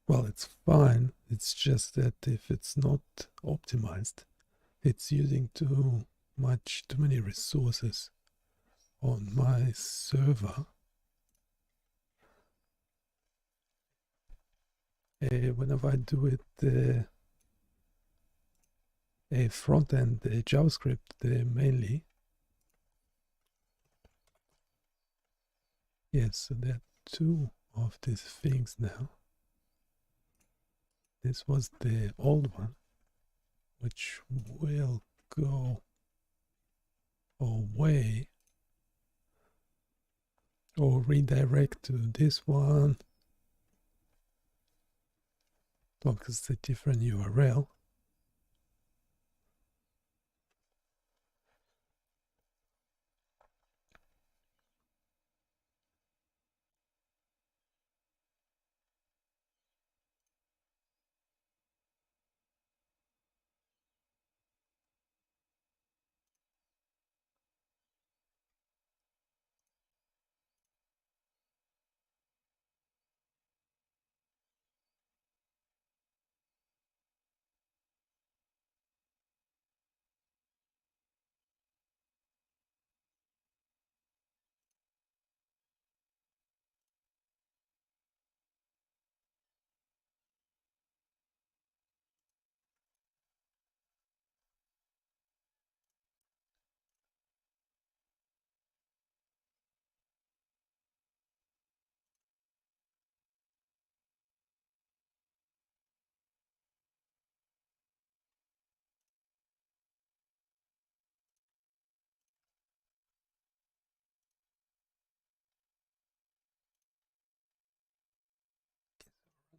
Well, it's fine. It's just that if it's not optimized, it's using too many resources on my server. Whenever I do it a front end JavaScript mainly. Yes, so there are two of these things now. This was the old one, which will go away or redirect to this one. Well, because it's a different URL.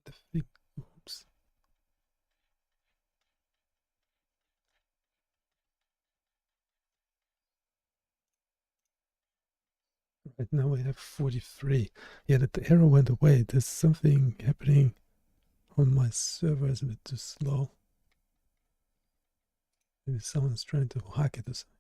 The thing, oops. Right now we have 43. Yeah, that the error went away. There's something happening on my server. It's a bit too slow. Maybe someone's trying to hack it or something.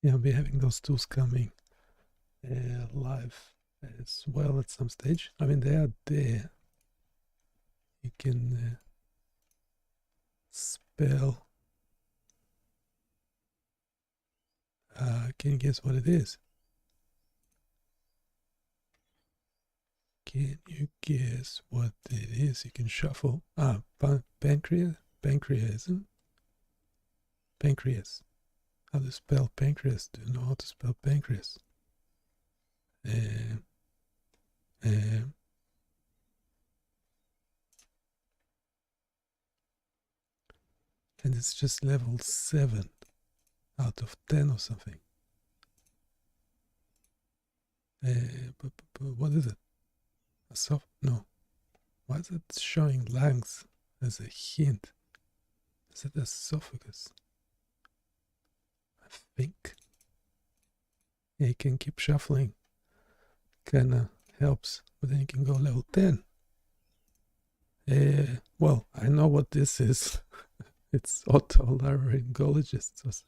Yeah, I'll be having those tools coming live as well at some stage. I mean, they are there. You can spell. Can you guess what it is? Can you guess what it is? You can shuffle. Pancreas? Pancreasm? Pancreas. How to spell pancreas? Do you know how to spell pancreas? And it's just level 7 out of 10 or something. But what is it? A soft? No. Why is it showing lags? as a hint. Is it esophagus? I think. Yeah, you can keep shuffling. Kinda helps, but then you can go level 10. Well, I know what this is. It's otolaryngologist.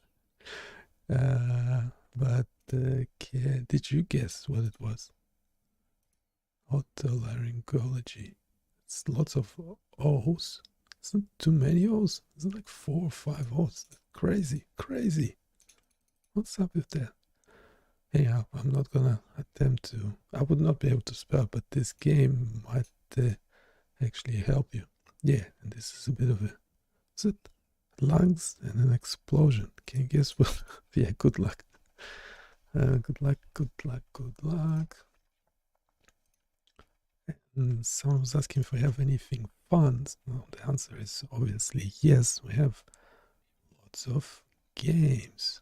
But did you guess what it was? Otolaryngology. It's lots of O's. Isn't too many O's? Is it like 4 or 5 O's? Crazy, crazy. What's up with that? Anyhow, I'm not gonna attempt to. I would not be able to spell, but this game might actually help you. Yeah, and this is a bit of a. Is it lungs and an explosion? Can you guess what? Yeah, good luck. Good luck, good luck, good luck. And someone was asking if we have anything fun. Well, the answer is obviously yes. We have lots of games.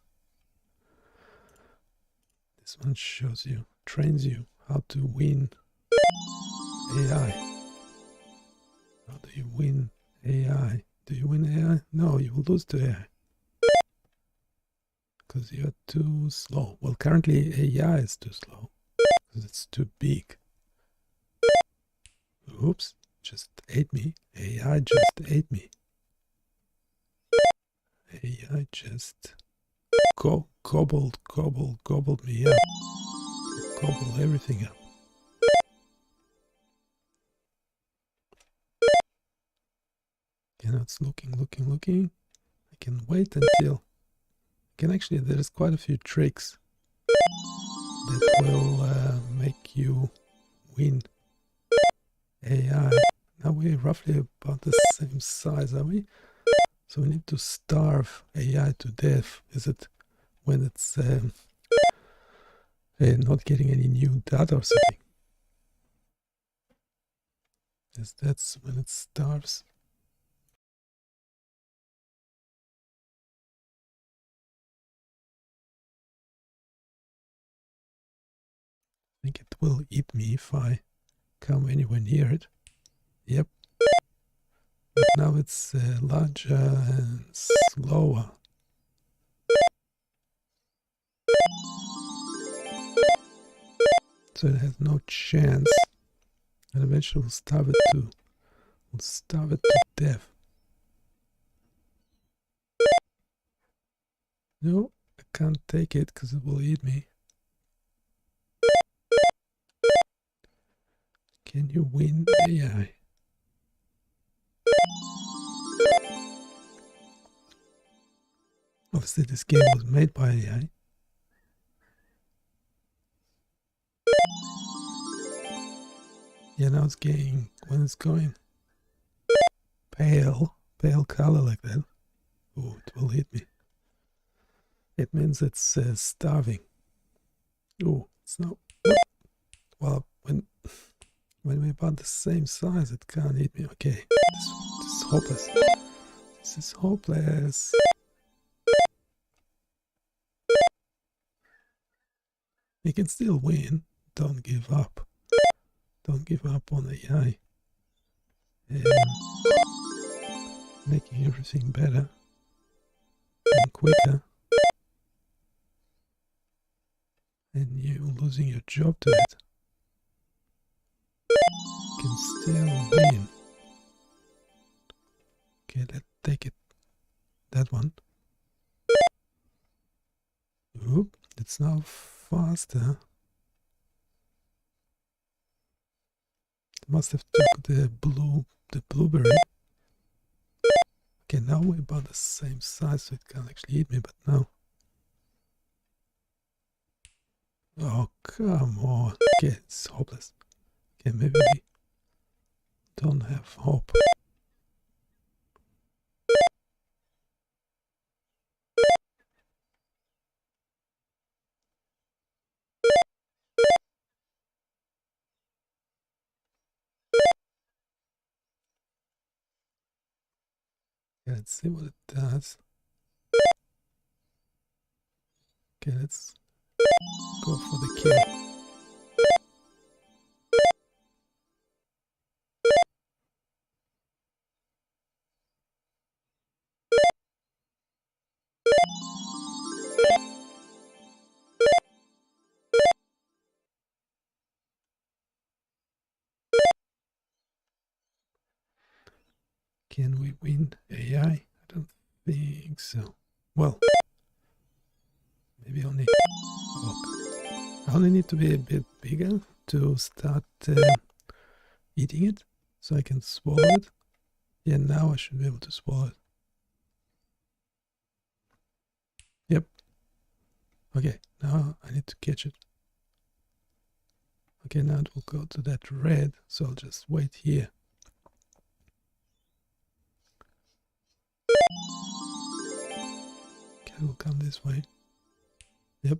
This one shows you, trains you how to win AI. How do you win AI? Do you win AI? No, you will lose to AI. Because you're too slow. Well, currently AI is too slow. Because it's too big. Oops, just ate me. AI just ate me. AI just gobbled me up. Gobble everything up. You know, it's looking. I can wait until. Actually, there's quite a few tricks that will make you win AI. Now we're roughly about the same size, are we? So we need to starve AI to death. Is it when it's not getting any new data or something? Yes, that's when it starves. I think it will eat me if I come anywhere near it. Yep. But now it's larger and slower. So it has no chance. And eventually we'll starve it to death. No, I can't take it because it will eat me. Can you win AI? Obviously this game was made by AI. Yeah, now it's getting, when it's going pale color like that. Oh, it will hit me. It means it's starving. Oh, it's not. Well, when we're about the same size, it can't eat me. Okay, this is hopeless. This is hopeless. You can still win. Don't give up. Don't give up on AI. And making everything better and quicker. And you losing your job to it. You can still win. Okay, let's take it. That one. Oop, it's now faster. It must have took the blueberry. Okay, now we're about the same size, so it can't actually eat me, but now. Oh, come on. Okay, it's hopeless. Okay, maybe we don't have hope. Okay, let's see what it does. Okay, let's go for the kill. Can we win AI? I don't think so. Well, maybe only... Oh, I only need to be a bit bigger to start eating it, so I can swallow it. Yeah, now I should be able to swallow it. Yep. Okay, now I need to catch it. Okay, now it will go to that red, so I'll just wait here. Okay, it will come this way. Yep.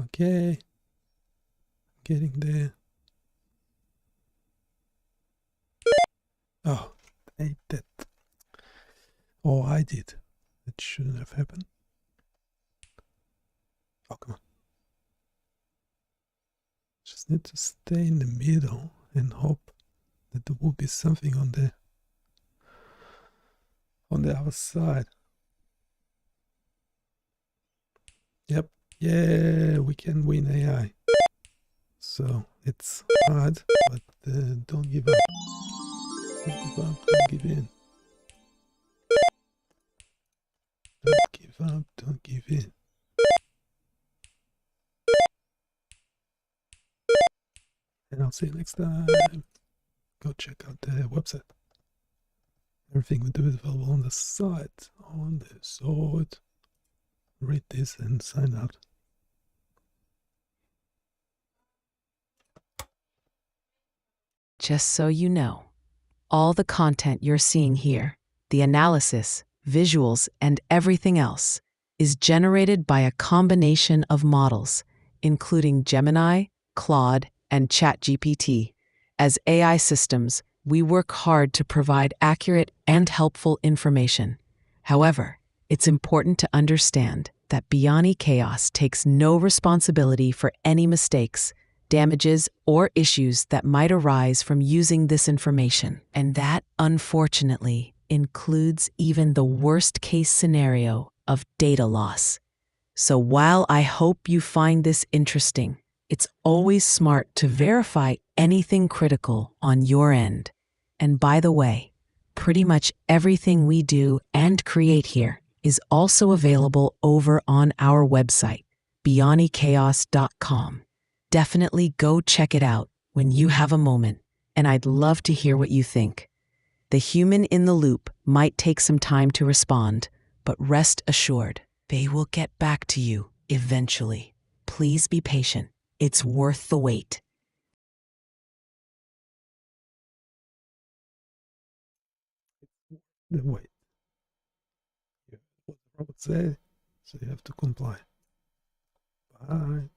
Okay. Getting there. Oh, I ate that. Oh, I did. That shouldn't have happened. Oh, come on. Just need to stay in the middle and hope that there will be something on the other side. Yep. Yeah, we can win AI. So it's hard, but don't give up. Don't give up, don't give in. Don't give up, don't give in. And I'll see you next time. Go check out the website. Everything we do is available on the site. On the site. Read this and sign out. Just so you know, all the content you're seeing here, the analysis, visuals, and everything else, is generated by a combination of models, including Gemini, Claude, and ChatGPT. As AI systems, we work hard to provide accurate and helpful information. However, it's important to understand that Bionic Chaos takes no responsibility for any mistakes, damages, or issues that might arise from using this information. And that, unfortunately, includes even the worst-case scenario of data loss. So while I hope you find this interesting, it's always smart to verify anything critical on your end. And by the way, pretty much everything we do and create here is also available over on our website, bionichaos.com. Definitely go check it out when you have a moment, and I'd love to hear what you think. The human in the loop might take some time to respond, but rest assured, they will get back to you eventually. Please be patient. It's worth the wait. The wait. What the robot said, so you have to comply. Bye.